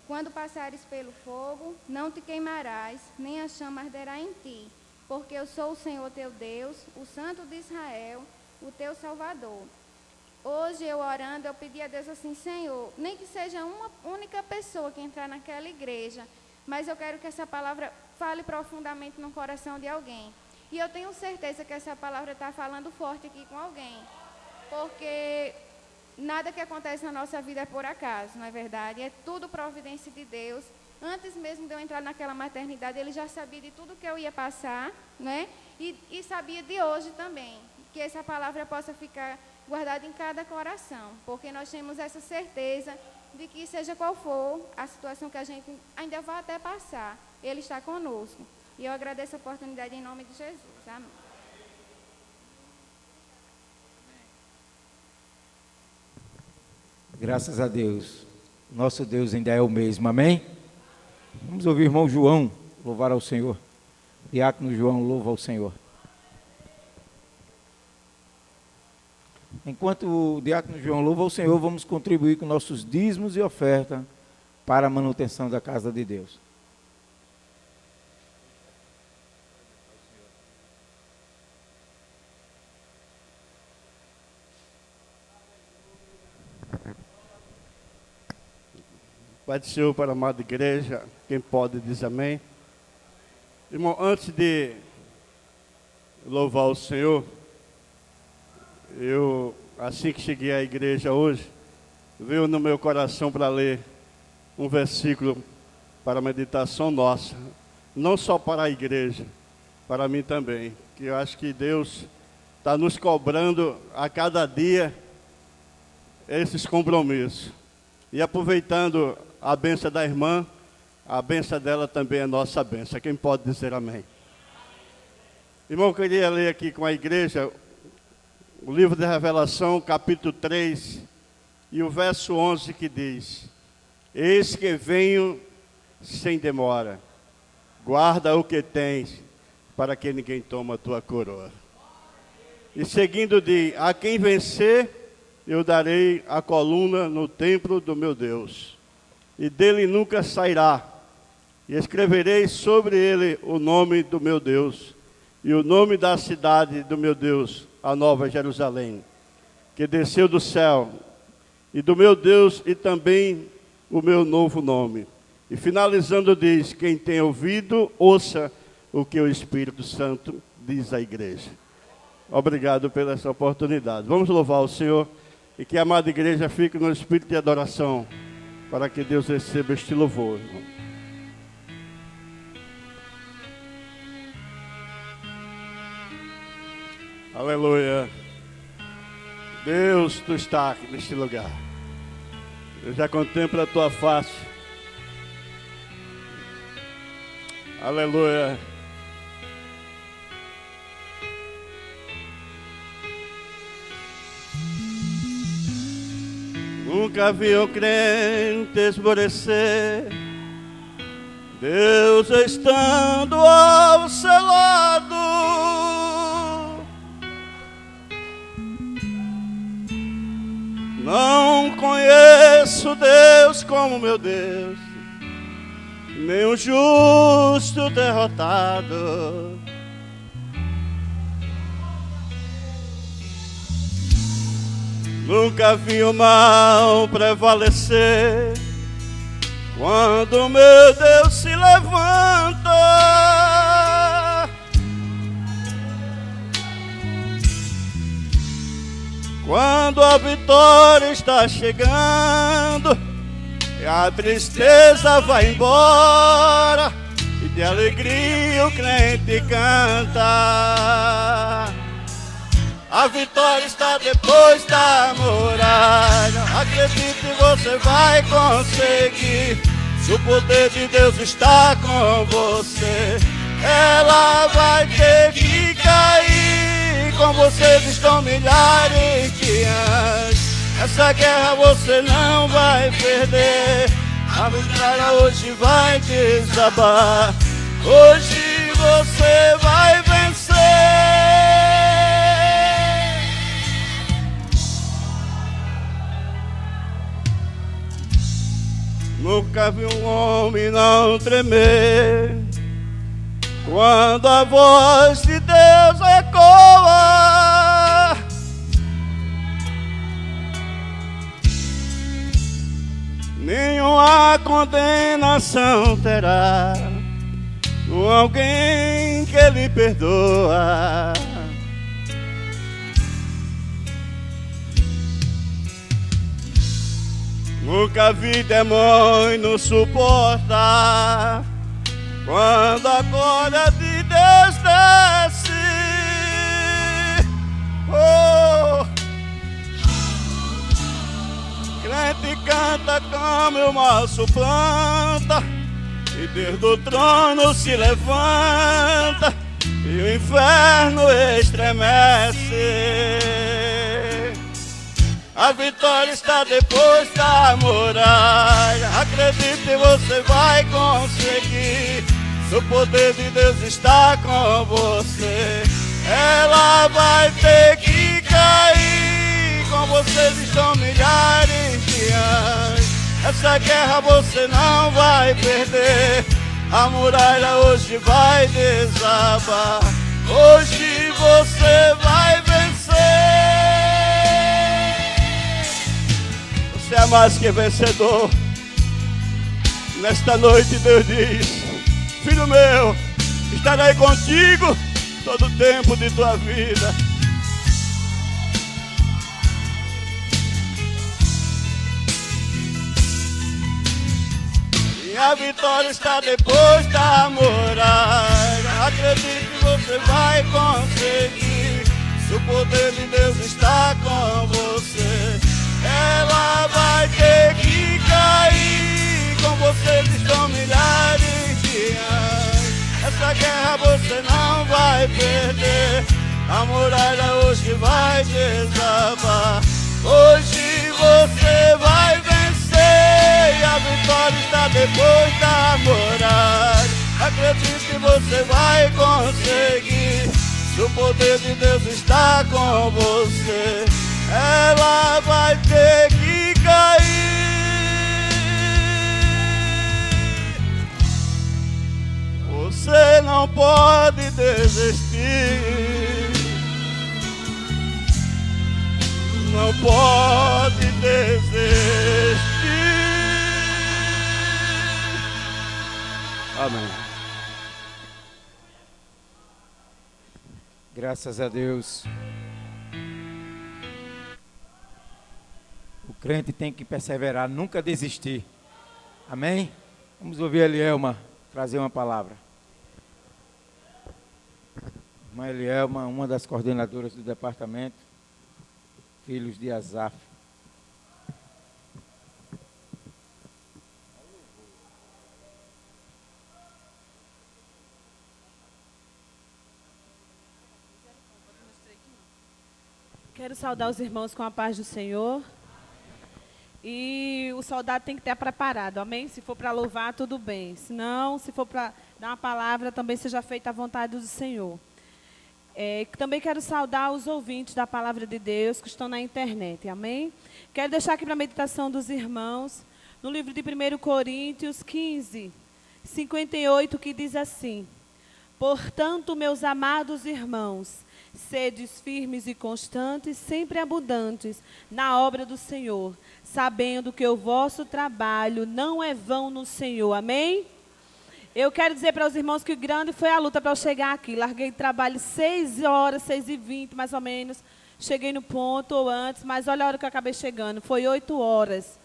Quando passares pelo fogo, não te queimarás, nem a chama arderá em ti, porque eu sou o Senhor teu Deus, o Santo de Israel, o teu Salvador. Hoje, eu orando, eu pedi a Deus assim: Senhor, nem que seja uma única pessoa que entrar naquela igreja, mas eu quero que essa palavra fale profundamente no coração de alguém. E eu tenho certeza que essa palavra está falando forte aqui com alguém, porque nada que acontece na nossa vida é por acaso, não é verdade? É tudo providência de Deus. Antes mesmo de eu entrar naquela maternidade, Ele já sabia de tudo que eu ia passar, né? E sabia de hoje também, que essa palavra possa ficar guardada em cada coração, porque nós temos essa certeza de que, seja qual for a situação que a gente ainda vai até passar, Ele está conosco. E eu agradeço a oportunidade em nome de Jesus. Amém. Graças a Deus. Nosso Deus ainda é o mesmo. Amém? Vamos ouvir o irmão João louvar ao Senhor. Diácono João louva ao Senhor. Enquanto o diácono João louva ao Senhor, vamos contribuir com nossos dízimos e oferta para a manutenção da casa de Deus. Pai do Senhor, para a amada igreja, quem pode diz amém. Irmão, antes de louvar o Senhor, eu, assim que cheguei à igreja hoje, veio no meu coração para ler um versículo para a meditação nossa, não só para a igreja, para mim também, que eu acho que Deus está nos cobrando a cada dia esses compromissos. E aproveitando a bênção da irmã, a bênção dela também é nossa bênção. Quem pode dizer amém? Irmão, eu queria ler aqui com a igreja o livro da Revelação, capítulo 3, e o verso 11, que diz: eis que venho sem demora, guarda o que tens, para que ninguém tome a tua coroa. E seguindo diz: a quem vencer, eu darei a coluna no templo do meu Deus, e dele nunca sairá, e escreverei sobre ele o nome do meu Deus, e o nome da cidade do meu Deus, a Nova Jerusalém, que desceu do céu, e do meu Deus, e também o meu novo nome. E finalizando diz: quem tem ouvido, ouça o que o Espírito Santo diz à igreja. Obrigado pela essa oportunidade. Vamos louvar o Senhor, e que a amada igreja fique no espírito de adoração, para que Deus receba este louvor, irmão. Aleluia. Deus, Tu está aqui neste lugar. Eu já contemplo a Tua face. Aleluia. Nunca vi um crente esmorecer, Deus estando ao seu lado. Não conheço Deus como meu Deus, nem um justo derrotado. Nunca vi o mal prevalecer, quando meu Deus se levanta. Quando a vitória está chegando, a tristeza vai embora e de alegria o crente canta. A vitória está depois da muralha. Acredite, você vai conseguir. Se o poder de Deus está com você, ela vai ter que cair. Com vocês estão milhares de anjos. Essa guerra você não vai perder. A vitória hoje vai desabar. Hoje você vai vencer. Nunca vi um homem não tremer quando a voz de Deus ecoa. Nenhuma condenação terá com alguém que Ele perdoa. Nunca vi demônio suportar quando a glória de Deus desce. Oh, crente canta como o mal suplanta, e Deus do trono se levanta e o inferno estremece. A vitória está depois da muralha. Acredite, você vai conseguir. Se o poder de Deus está com você, ela vai ter que cair. Com vocês estão milhares de anjos. Essa guerra você não vai perder. A muralha hoje vai desabar. Hoje você vai vencer. Você é mais que vencedor. Nesta noite Deus diz: filho meu, estarei contigo todo o tempo de tua vida. E a vitória está depois da muralha. Acredite, você vai conseguir. Se o poder de Deus está com você, ela vai ter que cair. Com vocês estão milhares de anos. Essa guerra você não vai perder. A muralha hoje vai desabar. Hoje você vai vencer. E a vitória está depois da muralha. Acredite, você vai conseguir. Se o poder de Deus está com você, ela vai ter que cair. Você não pode desistir. Não pode desistir. Amém. Graças a Deus. O crente tem que perseverar, nunca desistir. Amém? Vamos ouvir a Elielma trazer uma palavra. Irmã Elielma, uma das coordenadoras do departamento, filhos de Asaf. Quero saudar os irmãos com a paz do Senhor. E o soldado tem que estar preparado, amém? Se for para louvar, tudo bem. Se não, se for para dar uma palavra, também seja feita a vontade do Senhor. Também quero saudar os ouvintes da palavra de Deus que estão na internet, amém? Quero deixar aqui para a meditação dos irmãos, no livro de 1 Coríntios 15, 58, que diz assim: portanto, meus amados irmãos, sedes firmes e constantes, sempre abundantes na obra do Senhor, sabendo que o vosso trabalho não é vão no Senhor. Amém? Eu quero dizer para os irmãos que grande foi a luta para eu chegar aqui. Larguei trabalho 6 horas, 6h20 mais ou menos. Cheguei no ponto ou antes, mas olha a hora que eu acabei chegando. Foi 8 horas.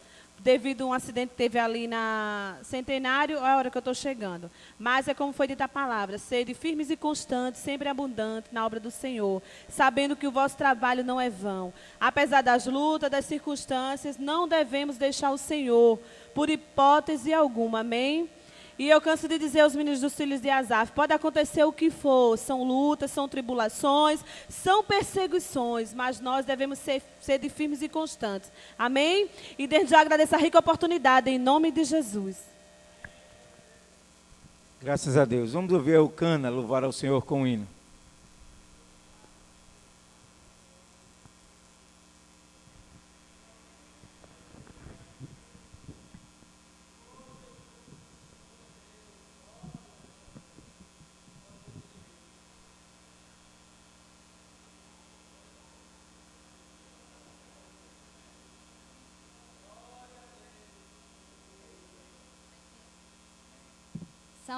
devido a um acidente que teve ali na Centenário, é a hora que eu estou chegando. Mas é como foi dita a palavra, sede firmes e constantes, sempre abundantes na obra do Senhor, sabendo que o vosso trabalho não é vão. Apesar das lutas, das circunstâncias, não devemos deixar o Senhor, por hipótese alguma, amém? E eu canso de dizer aos meninos dos filhos de Asaf, pode acontecer o que for, são lutas, são tribulações, são perseguições, mas nós devemos ser de firmes e constantes. Amém? E desde já agradeço a rica oportunidade, em nome de Jesus. Graças a Deus. Vamos ouvir o Cana louvar ao Senhor com o hino.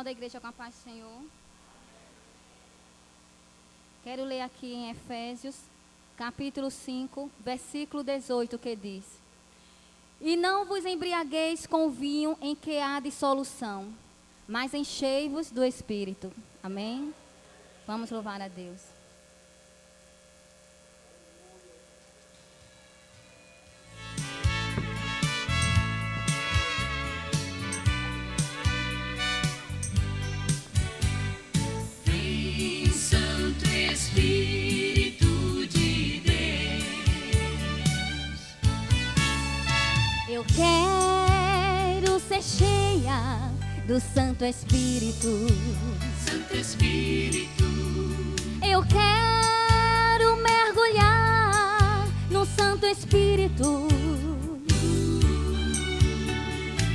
Da igreja com a paz do Senhor. Quero ler aqui em Efésios, capítulo 5, versículo 18, que diz: E não vos embriagueis com o vinho em que há dissolução, mas enchei-vos do Espírito. Amém? Vamos louvar a Deus. Espírito de Deus, eu quero ser cheia do Santo Espírito. Santo Espírito, eu quero mergulhar no Santo Espírito.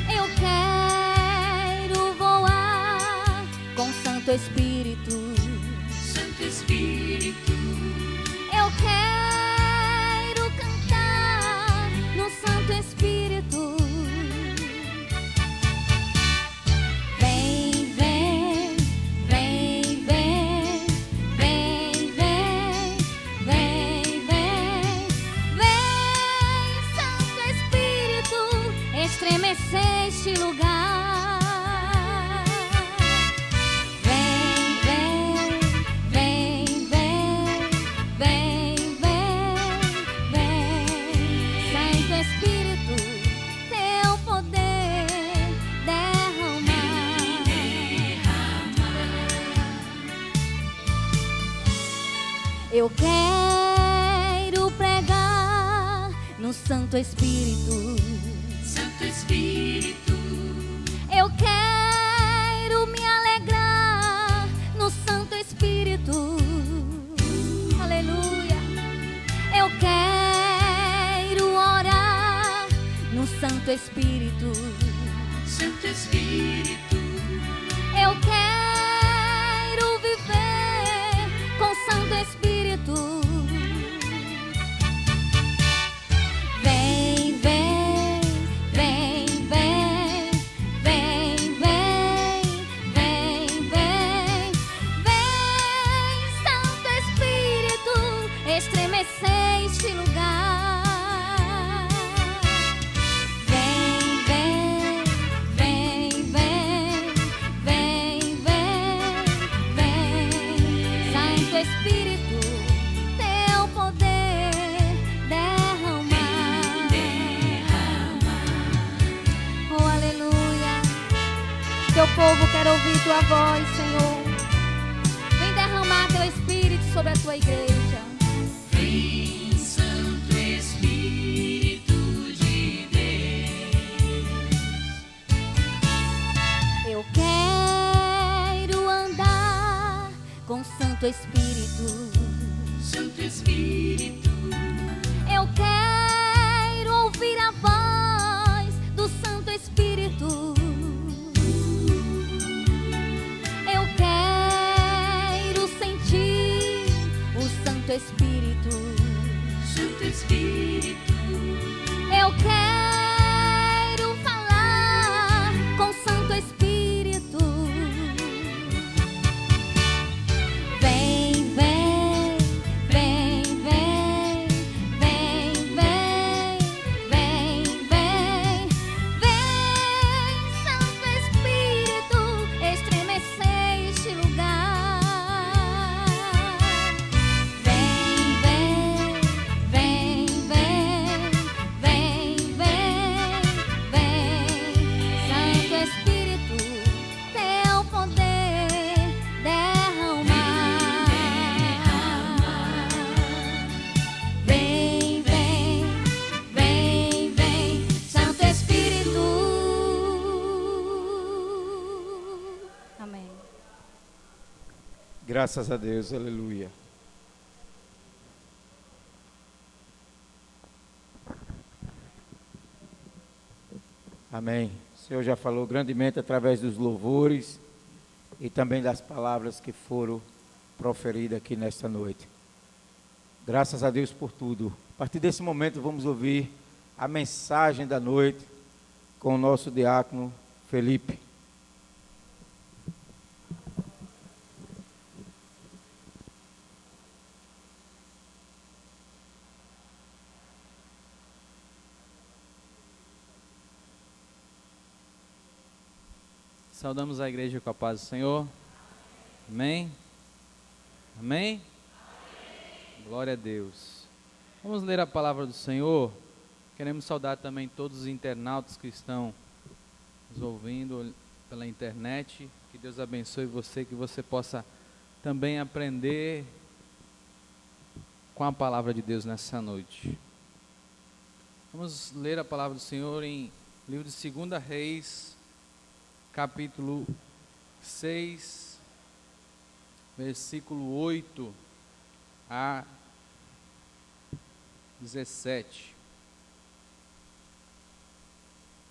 Eu quero voar com o Santo Espírito. Espírito, eu quero cantar no Santo Espírito. Vem, vem, vem, vem, vem, vem, vem, vem, vem, Santo Espírito, estremecer este lugar. Eu quero pregar no Santo Espírito. Santo Espírito, eu quero me alegrar no Santo Espírito. Aleluia. Eu quero orar no Santo Espírito. Santo Espírito, eu quero viver com Santo Espírito. Vem, vem, vem, vem, vem, vem, vem, vem, vem, Santo Espírito, estremecer este lugar. Vem, vem, vem, vem, vem, vem, vem, Santo Espírito. Teu povo quer ouvir tua voz, Senhor. Vem derramar teu Espírito sobre a tua igreja. Vem, Santo Espírito de Deus. Eu quero andar com Santo Espírito. Santo Espírito, eu quero ouvir a voz do Santo Espírito. Eu quero sentir o Santo Espírito. Santo Espírito, eu quero falar com Santo Espírito. Vem, vem, vem, vem, vem, vem, vem, vem, Graças a Deus, aleluia. Amém. O Senhor já falou grandemente através dos louvores e também das palavras que foram proferidas aqui nesta noite. Graças a Deus por tudo. A partir desse momento vamos ouvir a mensagem da noite com o nosso diácono Felipe. Saudamos a igreja com a paz do Senhor. Amém? Amém? Glória a Deus. Vamos ler a palavra do Senhor. Queremos saudar também todos os internautas que estão nos ouvindo pela internet. Que Deus abençoe você, que você possa também aprender com a palavra de Deus nessa noite. Vamos ler a palavra do Senhor em livro de 2 Reis, capítulo 6, versículo 8 a 17.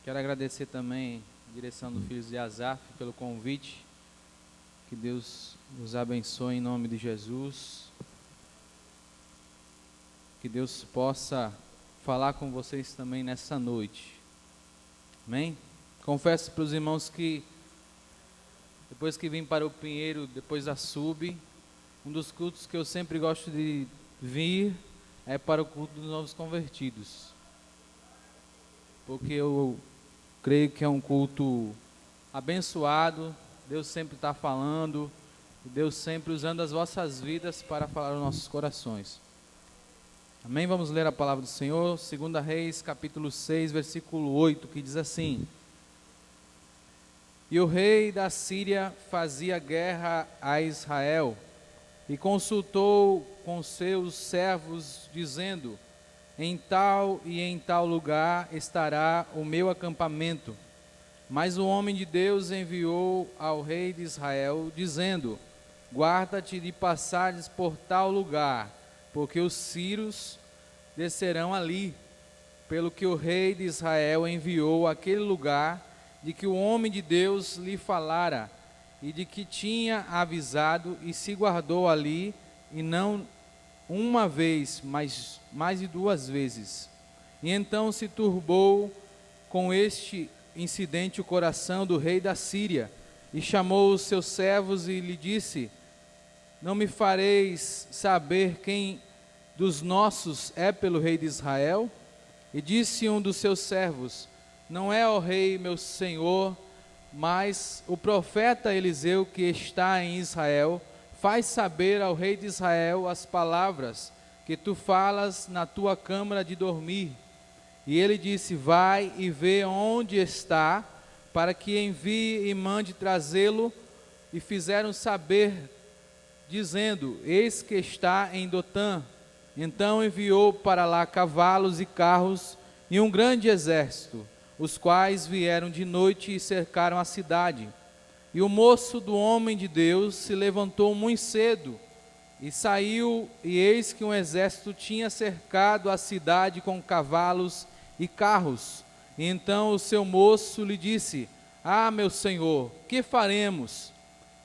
Quero agradecer também a direção do Filhos de Asaf pelo convite. Que Deus nos abençoe em nome de Jesus. Que Deus possa falar com vocês também nessa noite. Amém? Confesso para os irmãos que depois que vim para o Pinheiro, depois da Sub, um dos cultos que eu sempre gosto de vir é para o culto dos novos convertidos. Porque eu creio que é um culto abençoado, Deus sempre está falando, e Deus sempre usando as vossas vidas para falar aos nossos corações. Amém? Vamos ler a palavra do Senhor, 2 Reis, capítulo 6, versículo 8, que diz assim: E o rei da Síria fazia guerra a Israel, e consultou com seus servos, dizendo: Em tal e em tal lugar estará o meu acampamento. Mas o homem de Deus enviou ao rei de Israel, dizendo: Guarda-te de passares por tal lugar, porque os sírios descerão ali. Pelo que o rei de Israel enviou àquele lugar, de que o homem de Deus lhe falara, e de que tinha avisado, e se guardou ali, e não uma vez, mas mais de 2 vezes. E então se turbou com este incidente o coração do rei da Síria, e chamou os seus servos e lhe disse: Não me fareis saber quem dos nossos é pelo rei de Israel? E disse um dos seus servos: Não é o rei meu senhor, mas o profeta Eliseu, que está em Israel, faz saber ao rei de Israel as palavras que tu falas na tua câmara de dormir. E ele disse: Vai e vê onde está, para que envie e mande trazê-lo. E fizeram saber, dizendo: Eis que está em Dotã. Então enviou para lá cavalos e carros e um grande exército, os quais vieram de noite e cercaram a cidade. E o moço do homem de Deus se levantou muito cedo e saiu, e eis que um exército tinha cercado a cidade com cavalos e carros. E então o seu moço lhe disse: Ah, meu senhor, que faremos?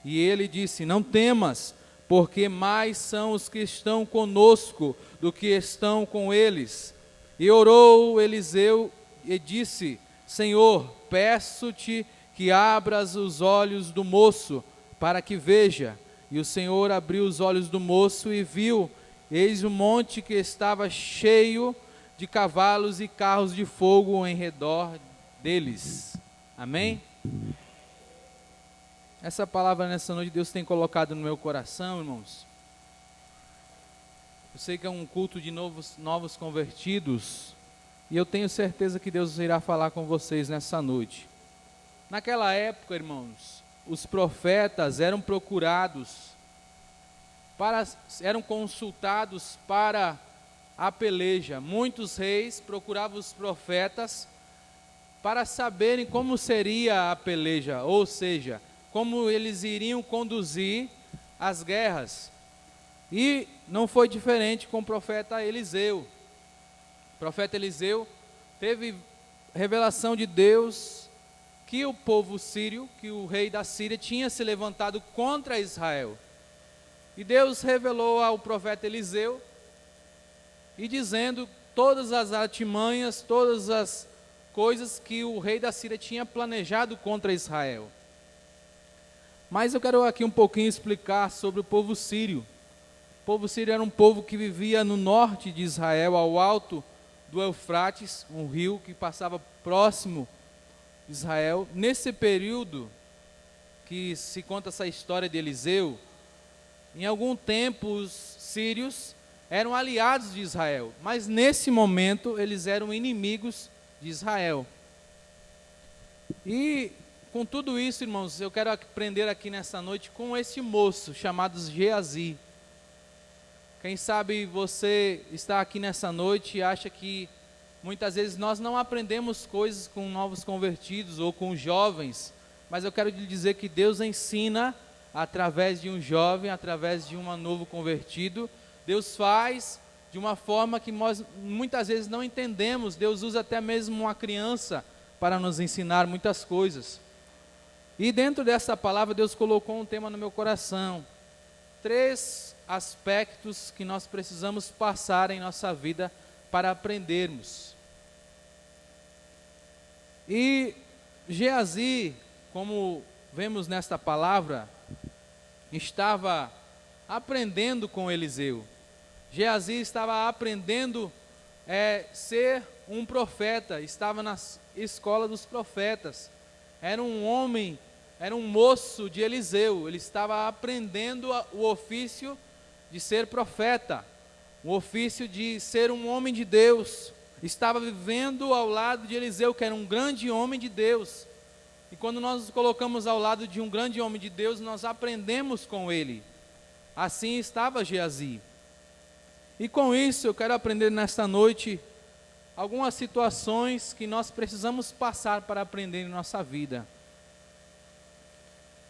E ele disse: Não temas, porque mais são os que estão conosco do que estão com eles. E orou Eliseu e disse: Senhor, peço-te que abras os olhos do moço, para que veja. E o Senhor abriu os olhos do moço e viu, eis um monte que estava cheio de cavalos e carros de fogo em redor deles. Amém? Essa palavra nessa noite Deus tem colocado no meu coração, irmãos. Eu sei que é um culto de novos convertidos, e eu tenho certeza que Deus irá falar com vocês nessa noite. Naquela época, irmãos, os profetas eram procurados, eram consultados para a peleja. Muitos reis procuravam os profetas para saberem como seria a peleja, ou seja, como eles iriam conduzir as guerras. E não foi diferente com o profeta Eliseu. O profeta Eliseu teve revelação de Deus que o povo sírio, que o rei da Síria tinha se levantado contra Israel. E Deus revelou ao profeta Eliseu, e dizendo todas as artimanhas, todas as coisas que o rei da Síria tinha planejado contra Israel. Mas eu quero aqui um pouquinho explicar sobre o povo sírio. O povo sírio era um povo que vivia no norte de Israel, ao alto do Eufrates, um rio que passava próximo de Israel. Nesse período que se conta essa história de Eliseu, em algum tempo os sírios eram aliados de Israel, mas nesse momento eles eram inimigos de Israel. E com tudo isso, irmãos, eu quero aprender aqui nessa noite com esse moço chamado Geazi. Quem sabe você está aqui nessa noite e acha que muitas vezes nós não aprendemos coisas com novos convertidos ou com jovens, mas eu quero lhe dizer que Deus ensina através de um jovem, através de um novo convertido. Deus faz de uma forma que nós muitas vezes não entendemos. Deus usa até mesmo uma criança para nos ensinar muitas coisas. E dentro dessa palavra Deus colocou um tema no meu coração. 3 aspectos que nós precisamos passar em nossa vida para aprendermos. E Geazi, como vemos nesta palavra, estava aprendendo com Eliseu. Geazi estava aprendendo ser um profeta, estava na escola dos profetas. Era um homem, era um moço de Eliseu. Ele estava aprendendo o ofício de ser profeta, o ofício de ser um homem de Deus. Estava vivendo ao lado de Eliseu, que era um grande homem de Deus. E quando nós nos colocamos ao lado de um grande homem de Deus, nós aprendemos com ele. Assim estava Geazi. E com isso eu quero aprender nesta noite algumas situações que nós precisamos passar para aprender em nossa vida.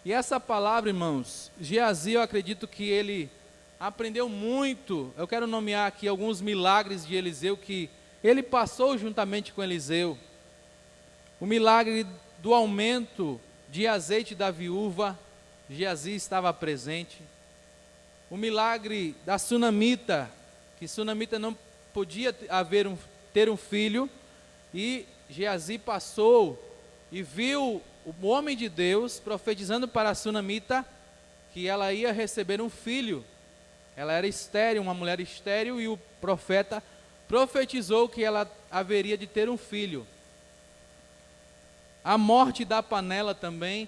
E essa palavra, irmãos, Geazi, eu acredito que ele aprendeu muito. Eu quero nomear aqui alguns milagres de Eliseu que ele passou juntamente com Eliseu. O milagre do aumento de azeite da viúva, Geazi estava presente. O milagre da sunamita, que sunamita não podia ter um filho, e Geazi passou e viu o homem de Deus profetizando para a sunamita que ela ia receber um filho. Ela era estéril, uma mulher estéril, e o profeta profetizou que ela haveria de ter um filho. A morte da panela também,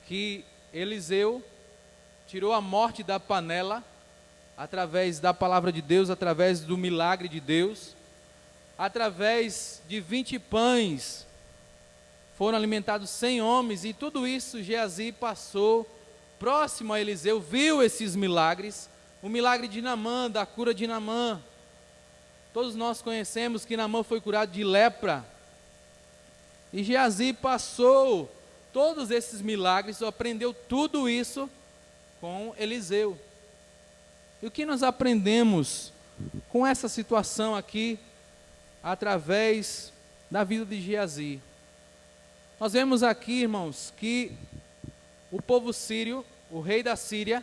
que Eliseu tirou a morte da panela através da palavra de Deus, através do milagre de Deus. Através de 20 pães foram alimentados 100 homens, e tudo isso Geazi passou próximo a Eliseu, viu esses milagres. O milagre de Naamã, da cura de Naamã. Todos nós conhecemos que Naamã foi curado de lepra. E Geazi passou todos esses milagres, aprendeu tudo isso com Eliseu. E o que nós aprendemos com essa situação aqui, através da vida de Geazi? Nós vemos aqui, irmãos, que o povo sírio, o rei da Síria,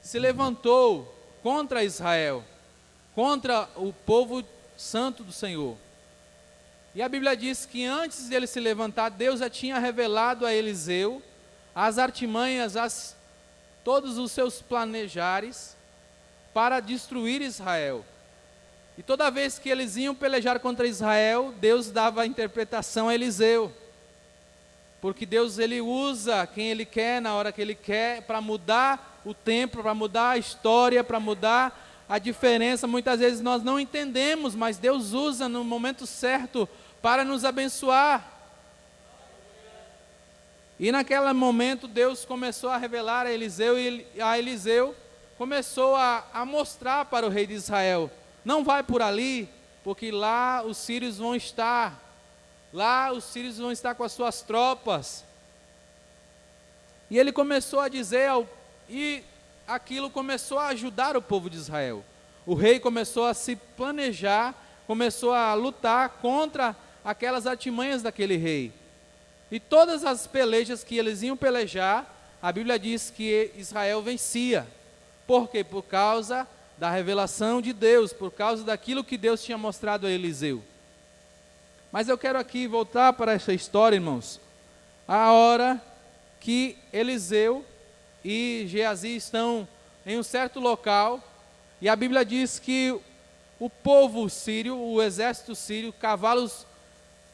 se levantou contra Israel, contra o povo santo do Senhor. E a Bíblia diz que antes dele se levantar, Deus já tinha revelado a Eliseu as artimanhas, todos os seus planejares para destruir Israel. E toda vez que eles iam pelejar contra Israel, Deus dava a interpretação a Eliseu. Porque Deus, ele usa quem ele quer, na hora que ele quer, para mudar o tempo, para mudar a história, para mudar a diferença. Muitas vezes nós não entendemos, mas Deus usa no momento certo para nos abençoar. E naquele momento Deus começou a revelar a Eliseu, e a Eliseu começou a mostrar para o rei de Israel: não vai por ali, porque lá os sírios vão estar. Lá os sírios vão estar com as suas tropas. E ele começou a dizer, e aquilo começou a ajudar o povo de Israel. O rei começou a se planejar, começou a lutar contra aquelas artimanhas daquele rei. E todas as pelejas que eles iam pelejar, a Bíblia diz que Israel vencia. Por quê? Por causa da revelação de Deus, por causa daquilo que Deus tinha mostrado a Eliseu. Mas eu quero aqui voltar para essa história, irmãos. A hora que Eliseu e Geazi estão em um certo local, e a Bíblia diz que o povo sírio, o exército sírio, cavalos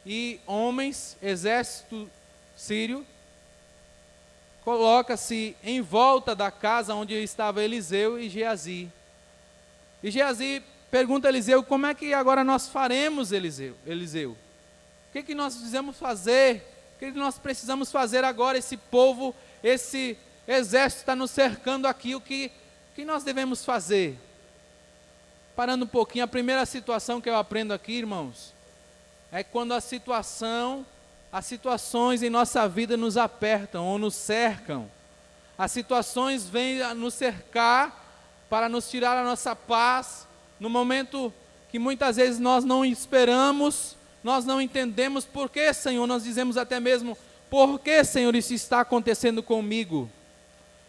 e homens, exército sírio, coloca-se em volta da casa onde estava Eliseu e Geazi. E Geazi pergunta a Eliseu: como é que agora nós faremos, Eliseu? O que nós precisamos fazer? O que nós precisamos fazer agora? Esse povo, esse exército está nos cercando aqui. O que nós devemos fazer? Parando um pouquinho, a primeira situação que eu aprendo aqui, irmãos, é quando as situações em nossa vida nos apertam ou nos cercam. As situações vêm a nos cercar para nos tirar a nossa paz, no momento que muitas vezes nós não esperamos, nós não entendemos por que, Senhor, nós dizemos até mesmo: por que, Senhor, isso está acontecendo comigo?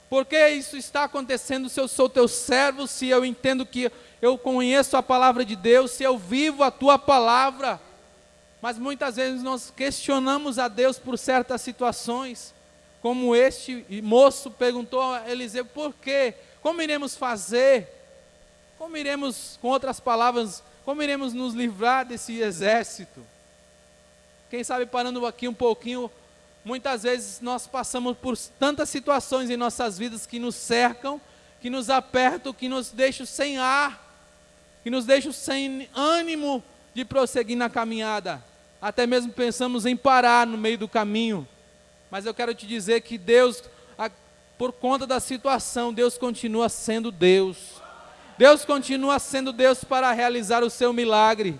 Por que isso está acontecendo se eu sou teu servo, se eu entendo que eu conheço a palavra de Deus, se eu vivo a tua palavra? Mas muitas vezes nós questionamos a Deus por certas situações, como este moço perguntou a Eliseu: por quê? Como iremos fazer? Como iremos, com outras palavras, como iremos nos livrar desse exército? Quem sabe, parando aqui um pouquinho, muitas vezes nós passamos por tantas situações em nossas vidas que nos cercam, que nos apertam, que nos deixam sem ar, que nos deixam sem ânimo de prosseguir na caminhada. Até mesmo pensamos em parar no meio do caminho. Mas eu quero te dizer que Deus, por conta da situação, Deus continua sendo Deus. Deus continua sendo Deus para realizar o seu milagre.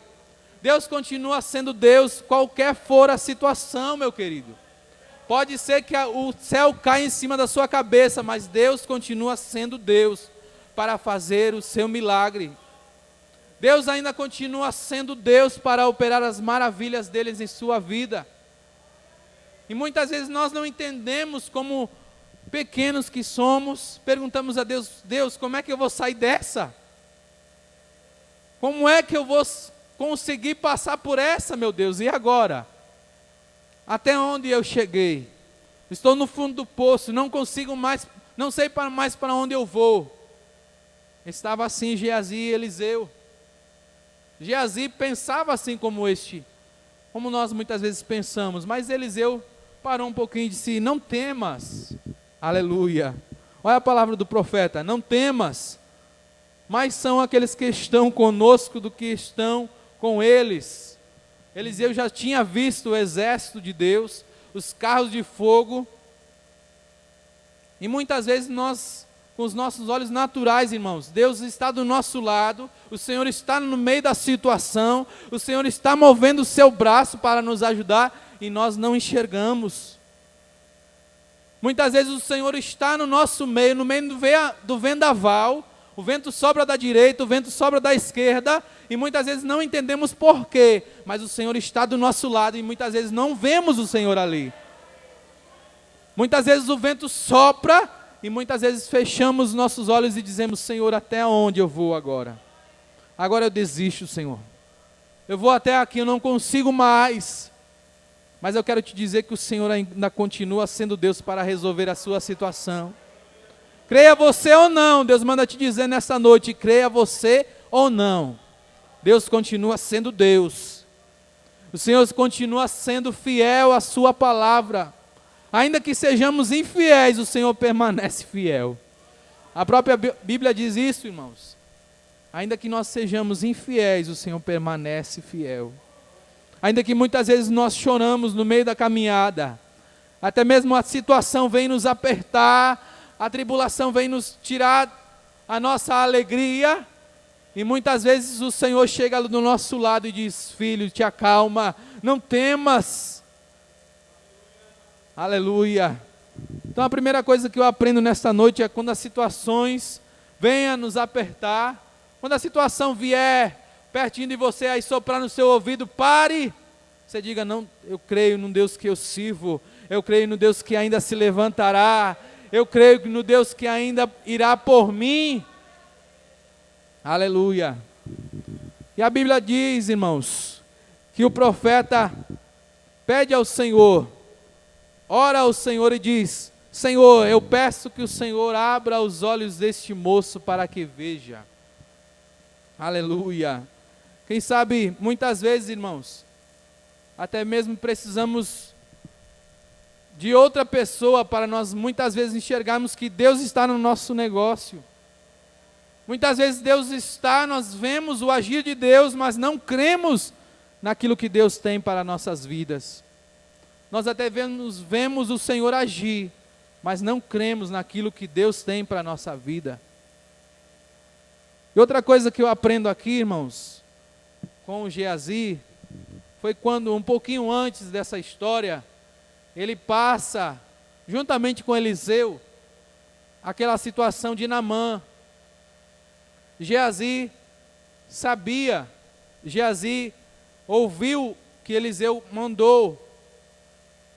Deus continua sendo Deus, qualquer for a situação, meu querido. Pode ser que o céu caia em cima da sua cabeça, mas Deus continua sendo Deus para fazer o seu milagre. Deus ainda continua sendo Deus para operar as maravilhas deles em sua vida. E muitas vezes nós não entendemos, como pequenos que somos, perguntamos a Deus: Deus, como é que eu vou sair dessa? Como é que eu vou conseguir passar por essa, meu Deus? E agora? Até onde eu cheguei? Estou no fundo do poço, não consigo mais, não sei mais para onde eu vou. Estava assim Geazi e Eliseu. Geazi pensava assim como nós muitas vezes pensamos, mas Eliseu parou um pouquinho e disse: não temas, aleluia. Olha a palavra do profeta: não temas, mais são aqueles que estão conosco do que estão com eles. Eliseu já tinha visto o exército de Deus, os carros de fogo, e muitas vezes nós, com os nossos olhos naturais, irmãos, Deus está do nosso lado, o Senhor está no meio da situação, o Senhor está movendo o seu braço para nos ajudar, e nós não enxergamos. Muitas vezes o Senhor está no nosso meio, no meio do vendaval, o vento sopra da direita, o vento sopra da esquerda, e muitas vezes não entendemos porquê, mas o Senhor está do nosso lado, e muitas vezes não vemos o Senhor ali. Muitas vezes o vento sopra, e muitas vezes fechamos nossos olhos e dizemos: Senhor, até onde eu vou agora? Agora eu desisto, Senhor. Eu vou até aqui, eu não consigo mais. Mas eu quero te dizer que o Senhor ainda continua sendo Deus para resolver a sua situação. Creia você ou não, Deus manda te dizer nessa noite: creia você ou não, Deus continua sendo Deus. O Senhor continua sendo fiel à sua palavra. Ainda que sejamos infiéis, o Senhor permanece fiel. A própria Bíblia diz isso, irmãos. Ainda que nós sejamos infiéis, o Senhor permanece fiel. Ainda que muitas vezes nós choramos no meio da caminhada, até mesmo a situação vem nos apertar, a tribulação vem nos tirar a nossa alegria, e muitas vezes o Senhor chega do nosso lado e diz: filho, te acalma, não temas. Aleluia. Então a primeira coisa que eu aprendo nesta noite é quando as situações venham nos apertar, quando a situação vier pertinho de você aí soprar no seu ouvido, pare. Você diga, não, eu creio no Deus que eu sirvo, eu creio no Deus que ainda se levantará, eu creio no Deus que ainda irá por mim. Aleluia. E a Bíblia diz, irmãos, que o profeta pede ao Senhor, ora ao Senhor e diz, Senhor, eu peço que o Senhor abra os olhos deste moço para que veja. Aleluia. Quem sabe, muitas vezes, irmãos, até mesmo precisamos de outra pessoa para nós muitas vezes enxergarmos que Deus está no nosso negócio. Muitas vezes Deus está, nós vemos o agir de Deus, mas não cremos naquilo que Deus tem para nossas vidas. Nós até vemos o Senhor agir, mas não cremos naquilo que Deus tem para a nossa vida. E outra coisa que eu aprendo aqui, irmãos, com o Geazi, foi quando, um pouquinho antes dessa história, ele passa, juntamente com Eliseu, aquela situação de Naamã. Geazi sabia, Geazi ouviu que Eliseu mandou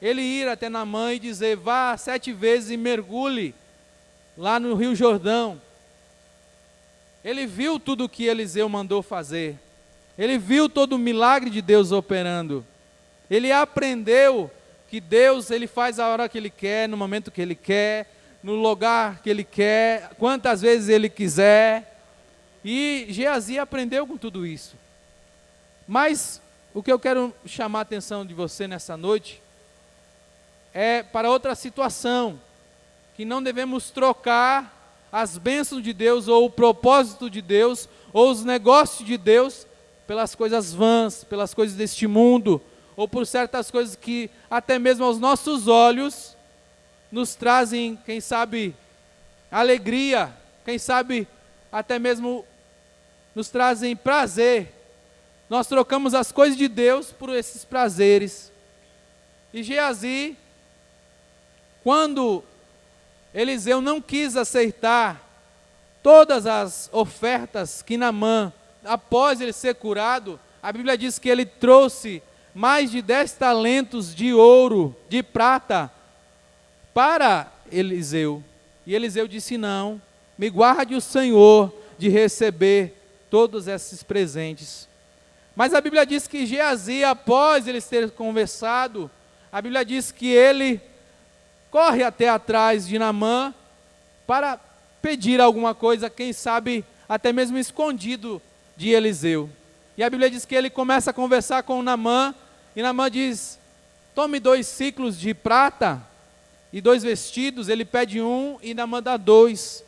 ele ir até Naamã e dizer, vá 7 vezes e mergulhe lá no Rio Jordão. Ele viu tudo o que Eliseu mandou fazer. Ele viu todo o milagre de Deus operando. Ele aprendeu que Deus, ele faz a hora que ele quer, no momento que ele quer, no lugar que ele quer, quantas vezes ele quiser. E Geazi aprendeu com tudo isso. Mas o que eu quero chamar a atenção de você nessa noite é para outra situação, que não devemos trocar as bênçãos de Deus, ou o propósito de Deus, ou os negócios de Deus, pelas coisas vãs, pelas coisas deste mundo, ou por certas coisas que até mesmo aos nossos olhos nos trazem, quem sabe, alegria, quem sabe até mesmo nos trazem prazer. Nós trocamos as coisas de Deus por esses prazeres. E Geazi, quando Eliseu não quis aceitar todas as ofertas que Naamã, após ele ser curado, a Bíblia diz que ele trouxe mais de 10 talentos de ouro, de prata, para Eliseu. E Eliseu disse, não, me guarde o Senhor de receber todos esses presentes. Mas a Bíblia diz que Geazi, após eles terem conversado, a Bíblia diz que ele corre até atrás de Naamã para pedir alguma coisa, quem sabe até mesmo escondido de Eliseu. E a Bíblia diz que ele começa a conversar com Naamã, e Naamã diz, tome 2 ciclos de prata e 2 vestidos. Ele pede 1 e Naamã dá 2.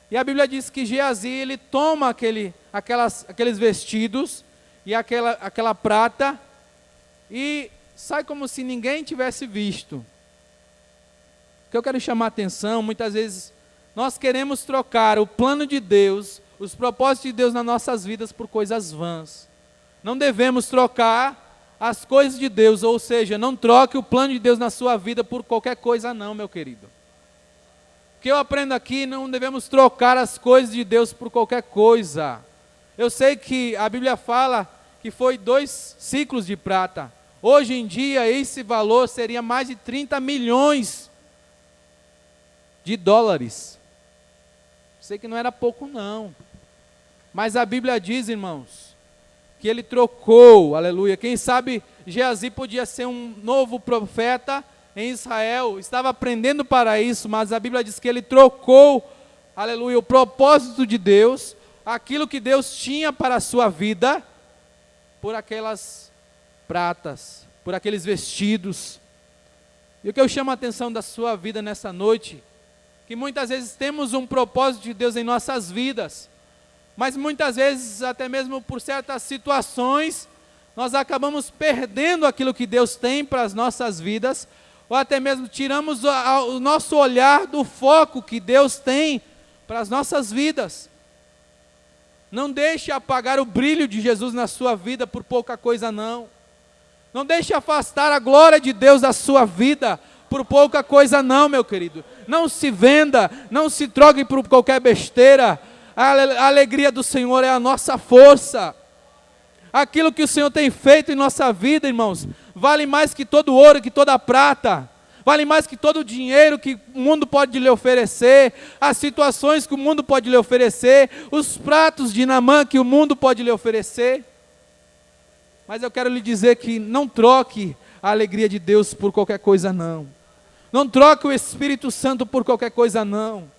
E a Bíblia diz que Geazi, ele toma aqueles vestidos e aquela prata e sai como se ninguém tivesse visto. O que eu quero chamar a atenção, muitas vezes nós queremos trocar o plano de Deus, os propósitos de Deus nas nossas vidas por coisas vãs. Não devemos trocar as coisas de Deus, ou seja, não troque o plano de Deus na sua vida por qualquer coisa não, meu querido. O que eu aprendo aqui, não devemos trocar as coisas de Deus por qualquer coisa. Eu sei que a Bíblia fala que foi 2 ciclos de prata. Hoje em dia, esse valor seria mais de 30 milhões de dólares. Sei que não era pouco não. Mas a Bíblia diz, irmãos, que ele trocou, aleluia. Quem sabe Geazi podia ser um novo profeta em Israel, estava aprendendo para isso, mas a Bíblia diz que ele trocou, aleluia, o propósito de Deus, aquilo que Deus tinha para a sua vida, por aquelas pratas, por aqueles vestidos. E o que eu chamo a atenção da sua vida nessa noite, que muitas vezes temos um propósito de Deus em nossas vidas, mas muitas vezes, até mesmo por certas situações, nós acabamos perdendo aquilo que Deus tem para as nossas vidas, ou até mesmo tiramos o nosso olhar do foco que Deus tem para as nossas vidas. Não deixe apagar o brilho de Jesus na sua vida por pouca coisa não. Não deixe afastar a glória de Deus da sua vida por pouca coisa não, meu querido. Não se venda, não se troque por qualquer besteira. A alegria do Senhor é a nossa força. Aquilo que o Senhor tem feito em nossa vida, irmãos, vale mais que todo ouro, que toda prata. Vale mais que todo o dinheiro que o mundo pode lhe oferecer, as situações que o mundo pode lhe oferecer, os pratos de Naamã que o mundo pode lhe oferecer. Mas eu quero lhe dizer que não troque a alegria de Deus por qualquer coisa não. Não troque o Espírito Santo por qualquer coisa não.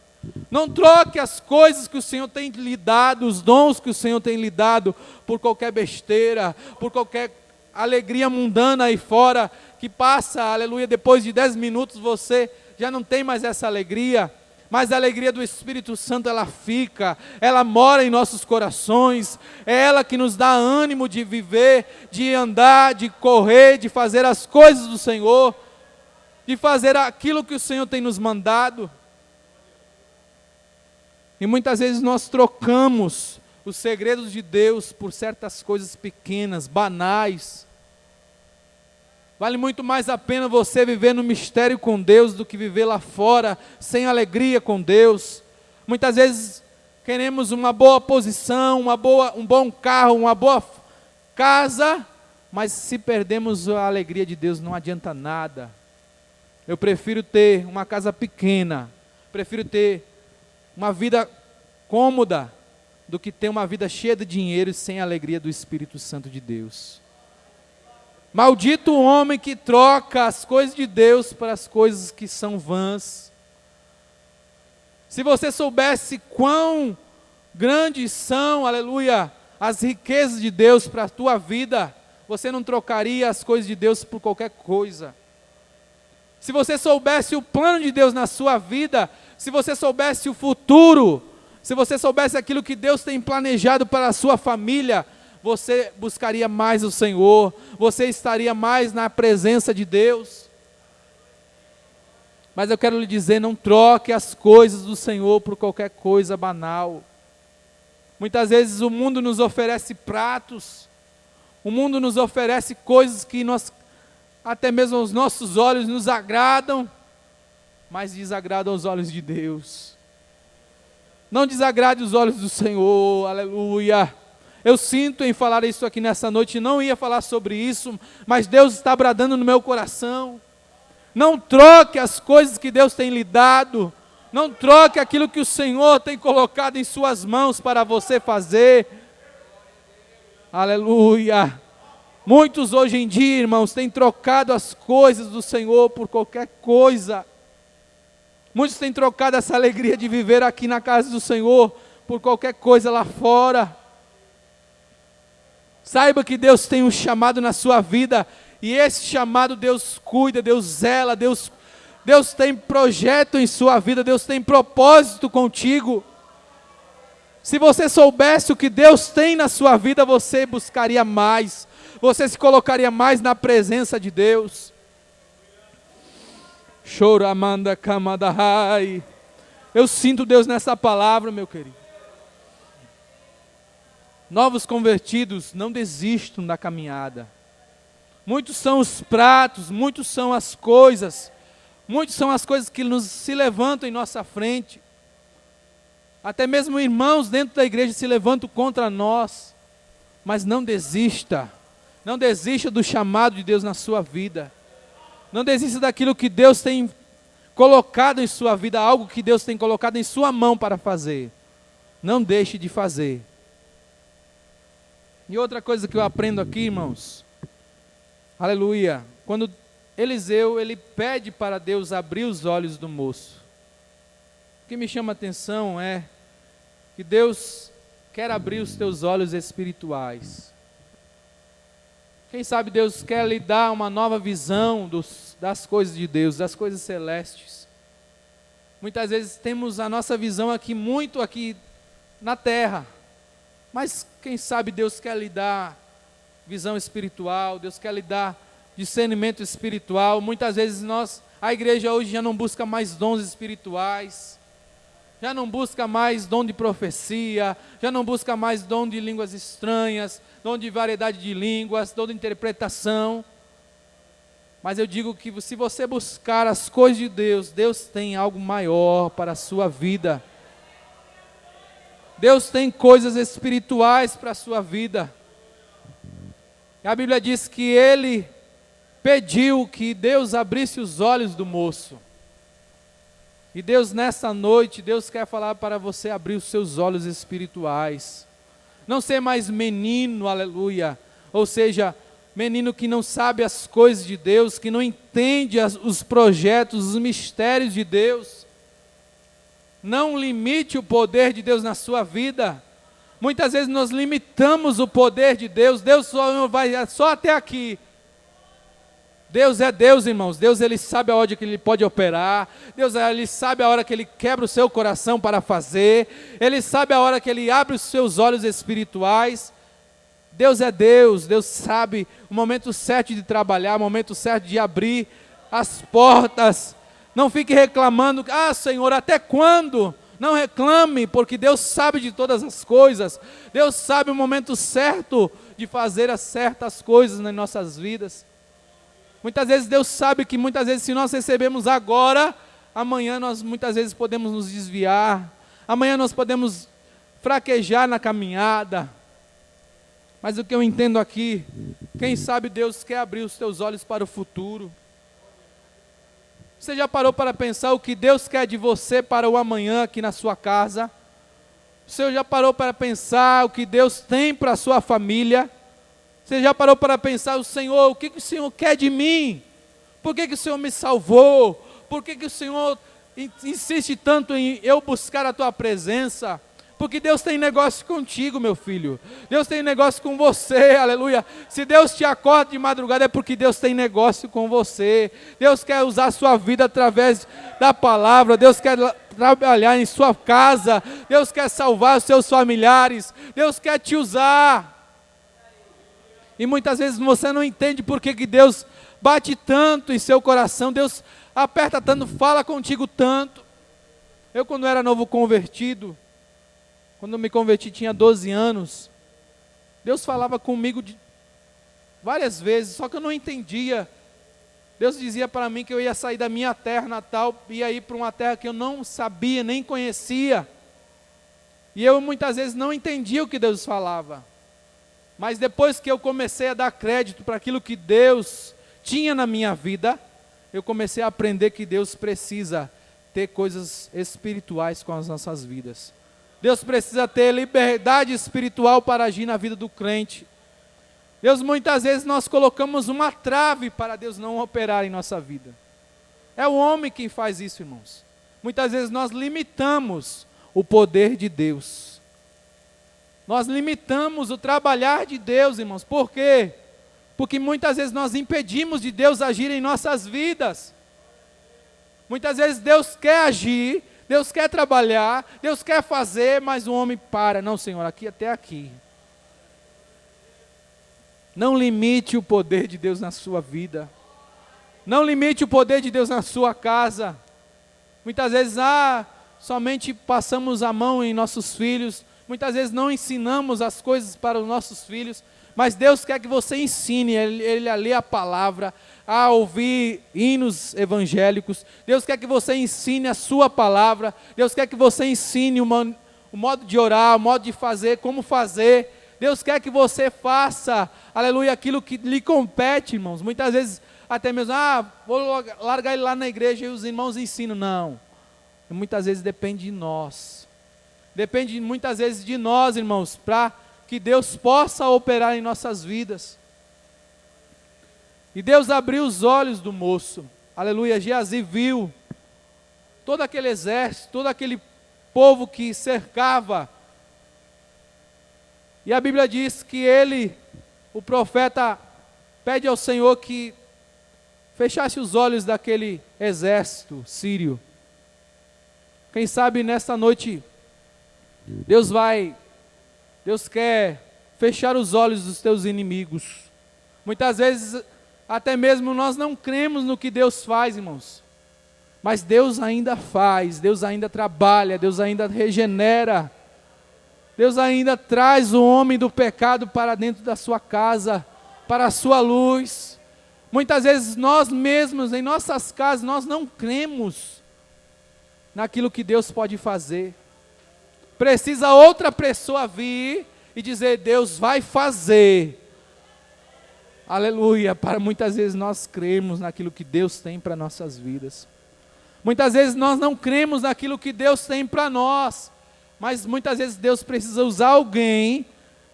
Não troque as coisas que o Senhor tem lhe dado, os dons que o Senhor tem lhe dado, por qualquer besteira, por qualquer alegria mundana aí fora, que passa, aleluia, depois de 10 minutos você já não tem mais essa alegria. Mas a alegria do Espírito Santo, ela fica, ela mora em nossos corações, é ela que nos dá ânimo de viver, de andar, de correr, de fazer as coisas do Senhor, de fazer aquilo que o Senhor tem nos mandado. E muitas vezes nós trocamos os segredos de Deus por certas coisas pequenas, banais. Vale muito mais a pena você viver no mistério com Deus do que viver lá fora, sem alegria com Deus. Muitas vezes queremos uma boa posição, um bom carro, uma boa casa, mas se perdemos a alegria de Deus não adianta nada. Eu prefiro ter uma casa pequena, prefiro ter uma vida cômoda, do que ter uma vida cheia de dinheiro e sem a alegria do Espírito Santo de Deus. Maldito o homem que troca as coisas de Deus para as coisas que são vãs. Se você soubesse quão grandes são, aleluia, as riquezas de Deus para a tua vida, você não trocaria as coisas de Deus por qualquer coisa. Se você soubesse o plano de Deus na sua vida, se você soubesse o futuro, se você soubesse aquilo que Deus tem planejado para a sua família, você buscaria mais o Senhor, você estaria mais na presença de Deus. Mas eu quero lhe dizer, não troque as coisas do Senhor por qualquer coisa banal. Muitas vezes o mundo nos oferece pratos, o mundo nos oferece coisas que até mesmo aos nossos olhos nos agradam, mas desagradam os olhos de Deus. Não desagrade os olhos do Senhor, aleluia. Eu sinto em falar isso aqui nessa noite, não ia falar sobre isso, mas Deus está bradando no meu coração. Não troque as coisas que Deus tem lhe dado, não troque aquilo que o Senhor tem colocado em suas mãos para você fazer. Aleluia. Muitos hoje em dia, irmãos, têm trocado as coisas do Senhor por qualquer coisa. Muitos têm trocado essa alegria de viver aqui na casa do Senhor por qualquer coisa lá fora. Saiba que Deus tem um chamado na sua vida, e esse chamado Deus cuida, Deus zela, Deus tem projeto em sua vida, Deus tem propósito contigo. Se você soubesse o que Deus tem na sua vida, você buscaria mais, você se colocaria mais na presença de Deus. Choramanda kamadahai. Eu sinto Deus nessa palavra, meu querido. Novos convertidos, não desistam da caminhada. Muitos são os pratos, muitos são as coisas que se levantam em nossa frente. Até mesmo irmãos dentro da igreja se levantam contra nós. Mas não desista. Não desista do chamado de Deus na sua vida. Não desista daquilo que Deus tem colocado em sua vida, algo que Deus tem colocado em sua mão para fazer. Não deixe de fazer. E outra coisa que eu aprendo aqui, irmãos, aleluia, quando Eliseu, ele pede para Deus abrir os olhos do moço. O que me chama a atenção é que Deus quer abrir os teus olhos espirituais. Quem sabe Deus quer lhe dar uma nova visão das coisas de Deus, das coisas celestes. Muitas vezes temos a nossa visão muito aqui na terra, mas quem sabe Deus quer lhe dar visão espiritual, Deus quer lhe dar discernimento espiritual. Muitas vezes a igreja hoje já não busca mais dons espirituais, já não busca mais dom de profecia, já não busca mais dom de línguas estranhas, dom de variedade de línguas, dom de interpretação. Mas eu digo que se você buscar as coisas de Deus, Deus tem algo maior para a sua vida. Deus tem coisas espirituais para a sua vida. A Bíblia diz que ele pediu que Deus abrisse os olhos do moço. E Deus, nessa noite, Deus quer falar para você abrir os seus olhos espirituais. Não ser mais menino, aleluia. Ou seja, menino que não sabe as coisas de Deus, que não entende os projetos, os mistérios de Deus. Não limite o poder de Deus na sua vida. Muitas vezes nós limitamos o poder de Deus. Deus só vai só até aqui. Deus é Deus, irmãos. Deus, ele sabe a hora que ele pode operar. Deus, ele sabe a hora que ele quebra o seu coração para fazer. Ele sabe a hora que ele abre os seus olhos espirituais. Deus é Deus. Deus sabe o momento certo de trabalhar, o momento certo de abrir as portas. Não fique reclamando, Senhor, até quando? Não reclame, porque Deus sabe de todas as coisas. Deus sabe o momento certo de fazer as certas coisas nas nossas vidas. Muitas vezes Deus sabe que muitas vezes se nós recebemos agora, amanhã nós muitas vezes podemos nos desviar. Amanhã nós podemos fraquejar na caminhada. Mas o que eu entendo aqui, quem sabe Deus quer abrir os teus olhos para o futuro. Você já parou para pensar o que Deus quer de você para o amanhã aqui na sua casa? Você já parou para pensar o que Deus tem para a sua família? Você já parou para pensar, o que o Senhor quer de mim? Por que o Senhor me salvou? Por que o Senhor insiste tanto em eu buscar a tua presença? Porque Deus tem negócio contigo, meu filho. Deus tem negócio com você, aleluia. Se Deus te acorda de madrugada é porque Deus tem negócio com você. Deus quer usar a sua vida através da palavra. Deus quer trabalhar em sua casa. Deus quer salvar os seus familiares. Deus quer te usar. E muitas vezes você não entende por que Deus bate tanto em seu coração. Deus aperta tanto, fala contigo tanto. Eu, quando era novo convertido, quando eu me converti, tinha 12 anos. Deus falava comigo várias vezes, só que eu não entendia. Deus dizia para mim que eu ia sair da minha terra natal, ia ir para uma terra que eu não sabia, nem conhecia. E eu muitas vezes não entendia o que Deus falava. Mas depois que eu comecei a dar crédito para aquilo que Deus tinha na minha vida, eu comecei a aprender que Deus precisa ter coisas espirituais com as nossas vidas. Deus precisa ter liberdade espiritual para agir na vida do crente. Deus, muitas vezes nós colocamos uma trave para Deus não operar em nossa vida. É o homem quem faz isso, irmãos. Muitas vezes nós limitamos o poder de Deus. Nós limitamos o trabalhar de Deus, irmãos. Por quê? Porque muitas vezes nós impedimos de Deus agir em nossas vidas. Muitas vezes Deus quer agir, Deus quer trabalhar, Deus quer fazer, mas o homem para. Não, Senhor, aqui até aqui. Não limite o poder de Deus na sua vida. Não limite o poder de Deus na sua casa. Muitas vezes, somente passamos a mão em nossos filhos. Muitas vezes não ensinamos as coisas para os nossos filhos. Mas Deus quer que você ensine ele a ler a palavra, a ouvir hinos evangélicos. Deus quer que você ensine a sua palavra. Deus quer que você ensine o modo de orar, o modo de fazer, como fazer. Deus quer que você faça, aleluia, aquilo que lhe compete, irmãos. Muitas vezes até mesmo, vou largar ele lá na igreja e os irmãos ensinam. Não, muitas vezes depende de nós. Depende muitas vezes de nós, irmãos, para que Deus possa operar em nossas vidas. E Deus abriu os olhos do moço, aleluia. Geazi viu todo aquele exército, todo aquele povo que cercava. E a Bíblia diz que ele, o profeta, pede ao Senhor que fechasse os olhos daquele exército sírio. Quem sabe nesta noite, Deus quer fechar os olhos dos teus inimigos. Muitas vezes, até mesmo nós não cremos no que Deus faz, irmãos. Mas Deus ainda faz, Deus ainda trabalha, Deus ainda regenera. Deus ainda traz o homem do pecado para dentro da sua casa, para a sua luz. Muitas vezes nós mesmos, em nossas casas, nós não cremos naquilo que Deus pode fazer. Precisa outra pessoa vir e dizer, Deus vai fazer. Aleluia, para muitas vezes nós cremos naquilo que Deus tem para nossas vidas. Muitas vezes nós não cremos naquilo que Deus tem para nós, mas muitas vezes Deus precisa usar alguém,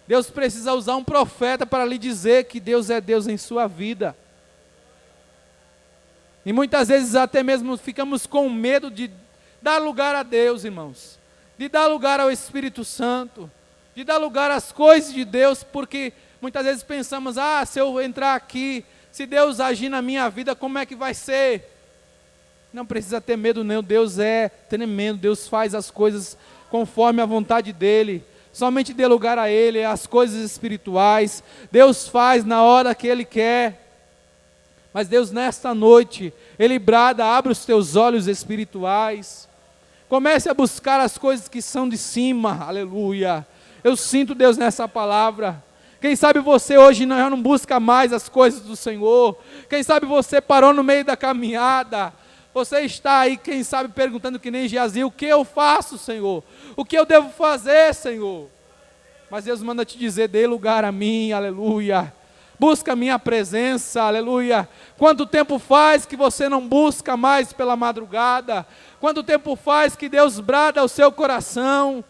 Deus precisa usar um profeta para lhe dizer que Deus é Deus em sua vida. E muitas vezes até mesmo ficamos com medo de dar lugar a Deus, irmãos, de dar lugar ao Espírito Santo, de dar lugar às coisas de Deus, porque muitas vezes pensamos, se eu entrar aqui, se Deus agir na minha vida, como é que vai ser? Não precisa ter medo não, Deus é tremendo, Deus faz as coisas conforme a vontade dEle, somente dê lugar a Ele, as coisas espirituais, Deus faz na hora que Ele quer. Mas Deus nesta noite, Ele brada, abre os teus olhos espirituais, comece a buscar as coisas que são de cima, aleluia. Eu sinto Deus nessa palavra. Quem sabe você hoje já não busca mais as coisas do Senhor, quem sabe você parou no meio da caminhada, você está aí, quem sabe perguntando que nem Geazi, o que eu faço, Senhor? O que eu devo fazer, Senhor? Mas Deus manda te dizer, dê lugar a mim, aleluia. Busca a minha presença, aleluia. Quanto tempo faz que você não busca mais pela madrugada? Quanto tempo faz que Deus brada ao seu coração?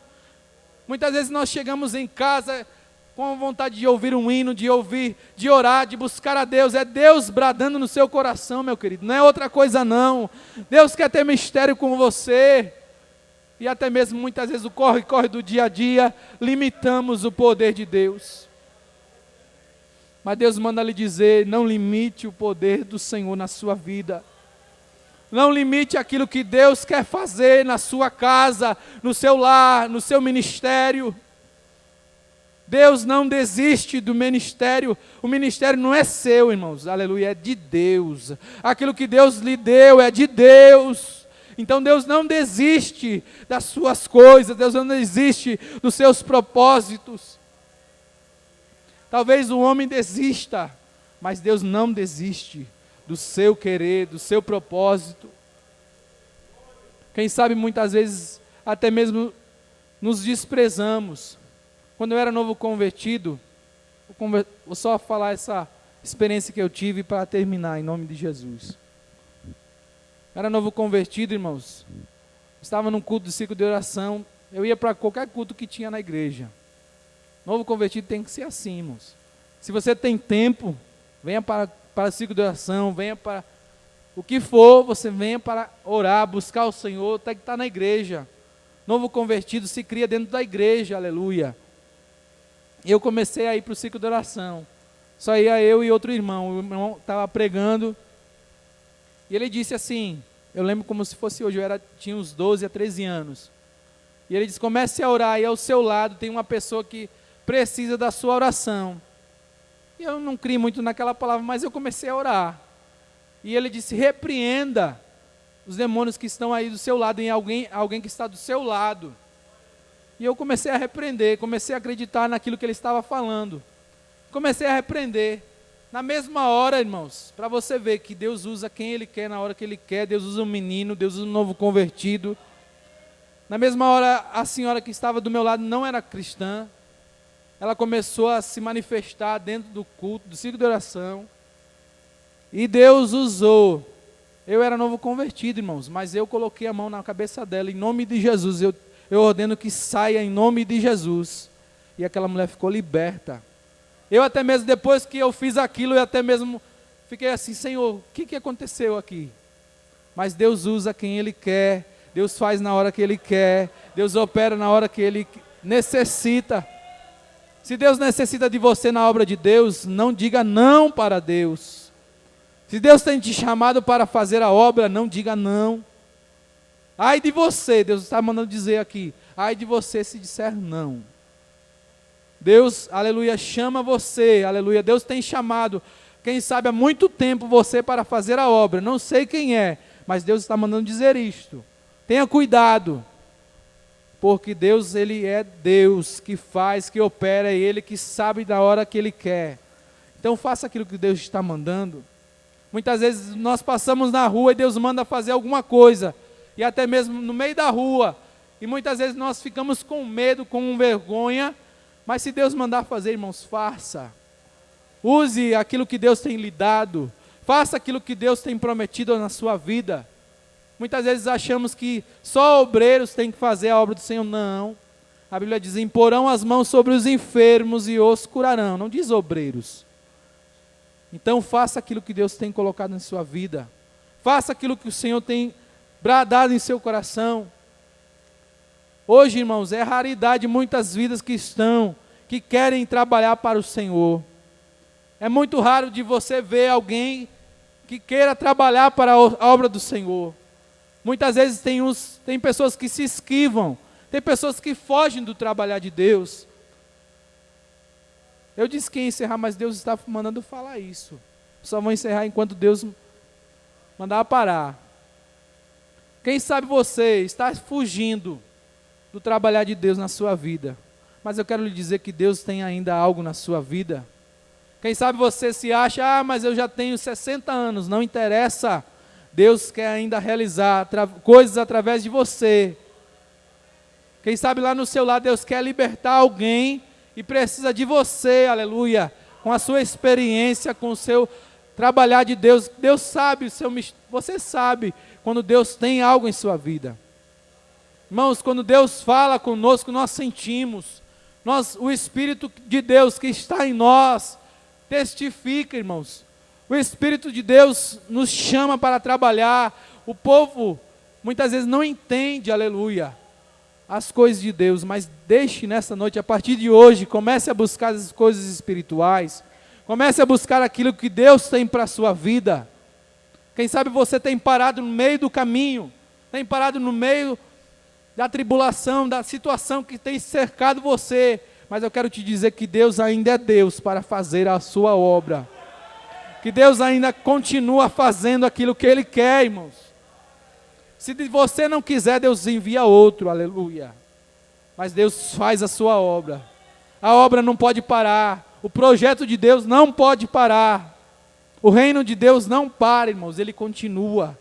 Muitas vezes nós chegamos em casa com vontade de ouvir um hino, de ouvir, de orar, de buscar a Deus. É Deus bradando no seu coração, meu querido. Não é outra coisa não. Deus quer ter mistério com você. E até mesmo muitas vezes o corre-corre do dia a dia, limitamos o poder de Deus. Mas Deus manda lhe dizer, não limite o poder do Senhor na sua vida. Não limite aquilo que Deus quer fazer na sua casa, no seu lar, no seu ministério. Deus não desiste do ministério. O ministério não é seu, irmãos, aleluia, é de Deus. Aquilo que Deus lhe deu é de Deus. Então Deus não desiste das suas coisas, Deus não desiste dos seus propósitos. Talvez o homem desista, mas Deus não desiste do seu querer, do seu propósito. Quem sabe muitas vezes até mesmo nos desprezamos. Quando eu era novo convertido, vou só falar essa experiência que eu tive para terminar, em nome de Jesus. Eu era novo convertido, irmãos. Estava num culto de ciclo de oração. Eu ia para qualquer culto que tinha na igreja. Novo convertido tem que ser assim, irmãos. Se você tem tempo, venha para o ciclo de oração, venha para o que for, você venha para orar, buscar o Senhor, tem que estar na igreja. Novo convertido se cria dentro da igreja, aleluia. E eu comecei a ir para o ciclo de oração. Só ia eu e outro irmão. O irmão estava pregando. E ele disse assim, eu lembro como se fosse hoje, tinha uns 12 a 13 anos. E ele disse, comece a orar, e ao seu lado tem uma pessoa que precisa da sua oração. E eu não criei muito naquela palavra, mas eu comecei a orar. E ele disse, repreenda os demônios que estão aí do seu lado, em alguém que está do seu lado. E eu comecei a repreender, comecei a acreditar naquilo que ele estava falando. Comecei a repreender. Na mesma hora, irmãos, para você ver que Deus usa quem Ele quer, na hora que Ele quer, Deus usa um menino, Deus usa um novo convertido. Na mesma hora, a senhora que estava do meu lado não era cristã. Ela começou a se manifestar dentro do culto, do ciclo de oração. E Deus usou. Eu era novo convertido, irmãos, mas eu coloquei a mão na cabeça dela, em nome de Jesus. Eu ordeno que saia em nome de Jesus. E aquela mulher ficou liberta. Eu até mesmo, depois que eu fiz aquilo, eu até mesmo fiquei assim, Senhor, o que aconteceu aqui? Mas Deus usa quem Ele quer, Deus faz na hora que Ele quer, Deus opera na hora que Ele necessita. Se Deus necessita de você na obra de Deus, não diga não para Deus. Se Deus tem te chamado para fazer a obra, não diga não. Ai de você, Deus está mandando dizer aqui, ai de você se disser não. Deus, aleluia, chama você, aleluia, Deus tem chamado, quem sabe há muito tempo você para fazer a obra, não sei quem é, mas Deus está mandando dizer isto. Tenha cuidado, porque Deus, Ele é Deus que faz, que opera, é Ele que sabe da hora que Ele quer. Então faça aquilo que Deus está mandando, Muitas vezes nós passamos na rua e Deus manda fazer alguma coisa, e até mesmo no meio da rua, e muitas vezes nós ficamos com medo, com vergonha, mas se Deus mandar fazer, irmãos, faça. Use aquilo que Deus tem lhe dado, faça aquilo que Deus tem prometido na sua vida. Muitas vezes achamos que só obreiros têm que fazer a obra do Senhor. Não. A Bíblia diz: imporão as mãos sobre os enfermos e os curarão. Não diz obreiros. Então faça aquilo que Deus tem colocado em sua vida. Faça aquilo que o Senhor tem bradado em seu coração. Hoje, irmãos, é raridade muitas vidas que querem trabalhar para o Senhor. É muito raro de você ver alguém que queira trabalhar para a obra do Senhor. Muitas vezes tem pessoas que se esquivam, tem pessoas que fogem do trabalhar de Deus. Eu disse que ia encerrar, mas Deus está mandando falar isso. Só vou encerrar enquanto Deus mandar parar. Quem sabe você está fugindo do trabalhar de Deus na sua vida, mas eu quero lhe dizer que Deus tem ainda algo na sua vida. Quem sabe você se acha: mas eu já tenho 60 anos, não interessa. Deus quer ainda realizar coisas através de você. Quem sabe lá no seu lado Deus quer libertar alguém e precisa de você, aleluia, com a sua experiência, com o seu trabalhar de Deus. Deus sabe, você sabe quando Deus tem algo em sua vida. Irmãos, quando Deus fala conosco, nós sentimos. O Espírito de Deus que está em nós testifica, irmãos. O Espírito de Deus nos chama para trabalhar. O povo muitas vezes não entende, aleluia, as coisas de Deus, mas deixe nessa noite, a partir de hoje, comece a buscar as coisas espirituais. Comece a buscar aquilo que Deus tem para a sua vida. Quem sabe você tem parado no meio do caminho, tem parado no meio da tribulação, da situação que tem cercado você, mas eu quero te dizer que Deus ainda é Deus para fazer a sua obra, que Deus ainda continua fazendo aquilo que Ele quer, irmãos. Se você não quiser, Deus envia outro, aleluia, mas Deus faz a sua obra. A obra não pode parar, o projeto de Deus não pode parar, o reino de Deus não para, irmãos, ele continua.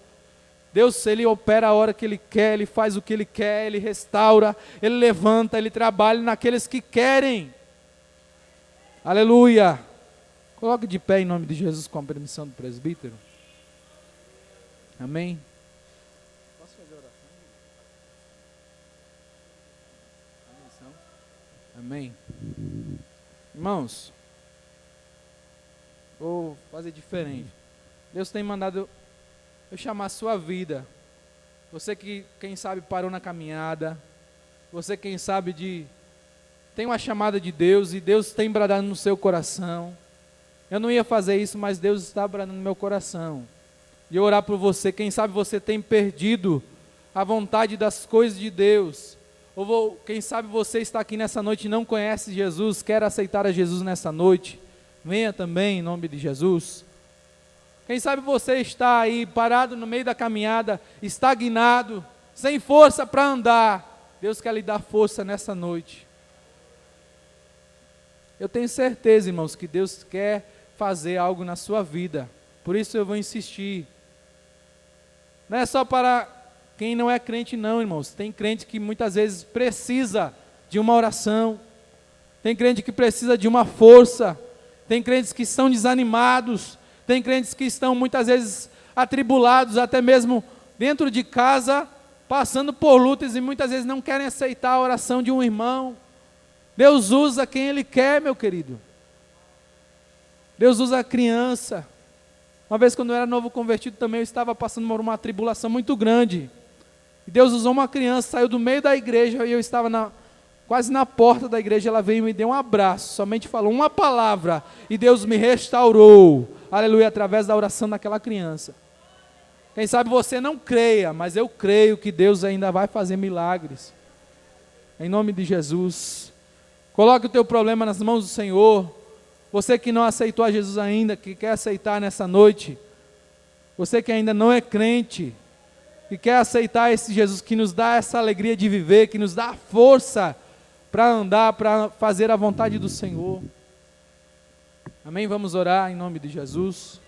Deus, Ele opera a hora que Ele quer, Ele faz o que Ele quer, Ele restaura, Ele levanta, Ele trabalha naqueles que querem. Aleluia. Coloque de pé em nome de Jesus com a permissão do presbítero. Amém. Posso fazer oração? Amém. Irmãos, vou fazer diferente. Deus tem mandado eu chamar a sua vida. Você que, quem sabe, parou na caminhada. Você, quem sabe, tem uma chamada de Deus e Deus tem bradado no seu coração. Eu não ia fazer isso, mas Deus está bradando no meu coração. E orar por você. Quem sabe você tem perdido a vontade das coisas de Deus. Ou quem sabe você está aqui nessa noite e não conhece Jesus, quer aceitar a Jesus nessa noite. Venha também em nome de Jesus. Quem sabe você está aí parado no meio da caminhada, estagnado, sem força para andar. Deus quer lhe dar força nessa noite. Eu tenho certeza, irmãos, que Deus quer fazer algo na sua vida. Por isso eu vou insistir. Não é só para quem não é crente não, irmãos. Tem crente que muitas vezes precisa de uma oração. Tem crente que precisa de uma força. Tem crentes que estão desanimados. Tem crentes que estão muitas vezes atribulados, até mesmo dentro de casa, passando por lutas e muitas vezes não querem aceitar a oração de um irmão. Deus usa quem Ele quer, meu querido. Deus usa a criança. Uma vez quando eu era novo convertido também, eu estava passando por uma tribulação muito grande. E Deus usou uma criança, saiu do meio da igreja e eu estava quase na porta da igreja, ela veio e me deu um abraço, somente falou uma palavra e Deus me restaurou. Aleluia, através da oração daquela criança. Quem sabe você não creia, mas eu creio que Deus ainda vai fazer milagres. Em nome de Jesus. Coloque o teu problema nas mãos do Senhor. Você que não aceitou a Jesus ainda, que quer aceitar nessa noite. Você que ainda não é crente, que quer aceitar esse Jesus que nos dá essa alegria de viver, que nos dá a força para andar, para fazer a vontade do Senhor. Amém? Vamos orar em nome de Jesus.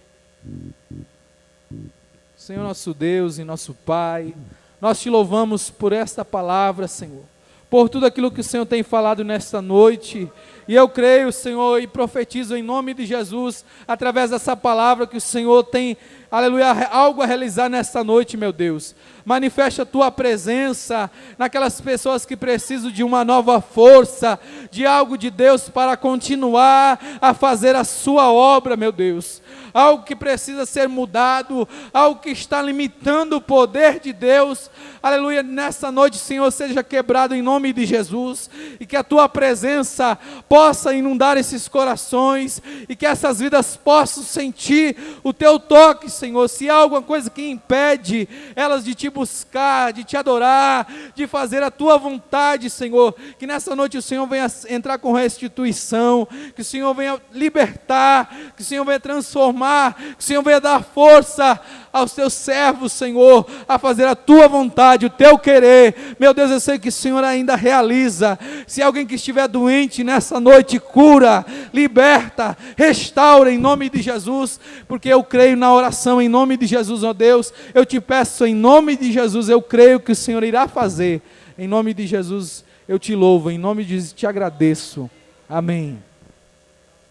Senhor nosso Deus e nosso Pai, nós te louvamos por esta palavra, Senhor, por tudo aquilo que o Senhor tem falado nesta noite. E eu creio, Senhor, e profetizo em nome de Jesus, através dessa palavra que o Senhor tem, aleluia, algo a realizar nesta noite, meu Deus. Manifesta a tua presença naquelas pessoas que precisam de uma nova força, de algo de Deus para continuar a fazer a sua obra, meu Deus. Algo que precisa ser mudado, algo que está limitando o poder de Deus, aleluia, nessa noite, Senhor, seja quebrado em nome de Jesus, e que a tua presença possa inundar esses corações, e que essas vidas possam sentir o teu toque, Senhor. Se há alguma coisa que impede elas de te buscar, de te adorar, de fazer a tua vontade, Senhor, que nessa noite o Senhor venha entrar com restituição, que o Senhor venha libertar, que o Senhor venha transformar, que o Senhor venha dar força aos teus servos, Senhor, a fazer a tua vontade, o teu querer. Meu Deus, eu sei que o Senhor ainda realiza. Se alguém que estiver doente nessa noite, cura, liberta, restaura em nome de Jesus, porque eu creio na oração em nome de Jesus, ó Deus. Eu te peço em nome de Jesus, eu creio que o Senhor irá fazer. Em nome de Jesus eu te louvo, em nome de Jesus te agradeço. Amém.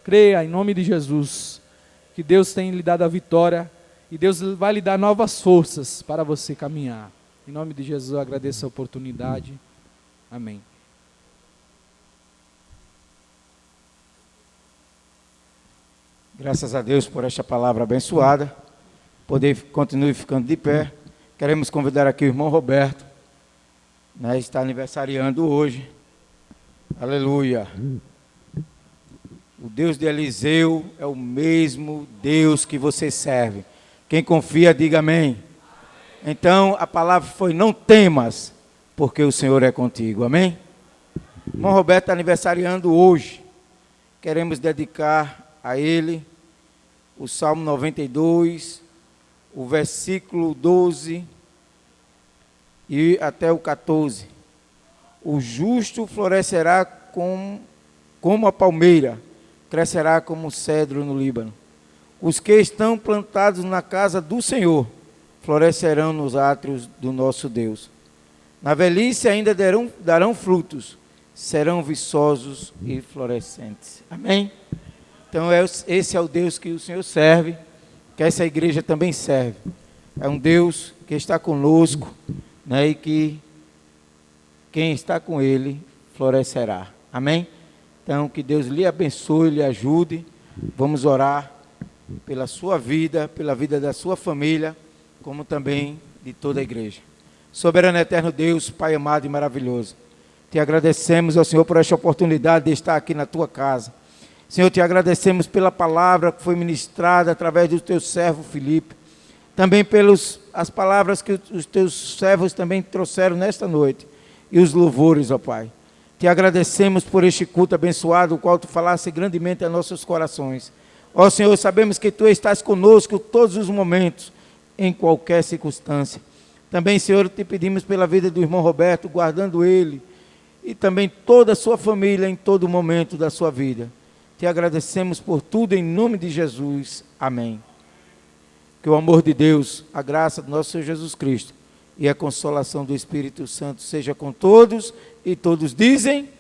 Creia em nome de Jesus que Deus tem lhe dado a vitória e Deus vai lhe dar novas forças para você caminhar. Em nome de Jesus eu agradeço a oportunidade. Amém. Graças a Deus por esta palavra abençoada. Continue ficando de pé. Queremos convidar aqui o irmão Roberto, né, está aniversariando hoje. Aleluia. O Deus de Eliseu é o mesmo Deus que você serve. Quem confia, diga amém. Então, a palavra foi: não temas, porque o Senhor é contigo. Amém? O irmão Roberto está aniversariando hoje. Queremos dedicar a ele o Salmo 92, o versículo 12 e até o 14. O justo florescerá como a palmeira, crescerá como o cedro no Líbano. Os que estão plantados na casa do Senhor florescerão nos átrios do nosso Deus. Na velhice ainda darão frutos, serão viçosos e florescentes. Amém? Então esse é o Deus que o Senhor serve, que essa igreja também serve. É um Deus que está conosco, né, e que quem está com Ele florescerá. Amém? Então, que Deus lhe abençoe, lhe ajude. Vamos orar pela sua vida, pela vida da sua família, como também de toda a igreja. Soberano eterno Deus, Pai amado e maravilhoso, te agradecemos, ó Senhor, por esta oportunidade de estar aqui na tua casa. Senhor, te agradecemos pela palavra que foi ministrada através do teu servo Filipe, também pelas palavras que os teus servos também trouxeram nesta noite, e os louvores, ó Pai. Te agradecemos por este culto abençoado, o qual tu falaste grandemente a nossos corações. Ó Senhor, sabemos que tu estás conosco todos os momentos, em qualquer circunstância. Também, Senhor, te pedimos pela vida do irmão Roberto, guardando ele e também toda a sua família em todo momento da sua vida. Te agradecemos por tudo em nome de Jesus. Amém. Que o amor de Deus, a graça do nosso Senhor Jesus Cristo e a consolação do Espírito Santo seja com todos, e todos dizem...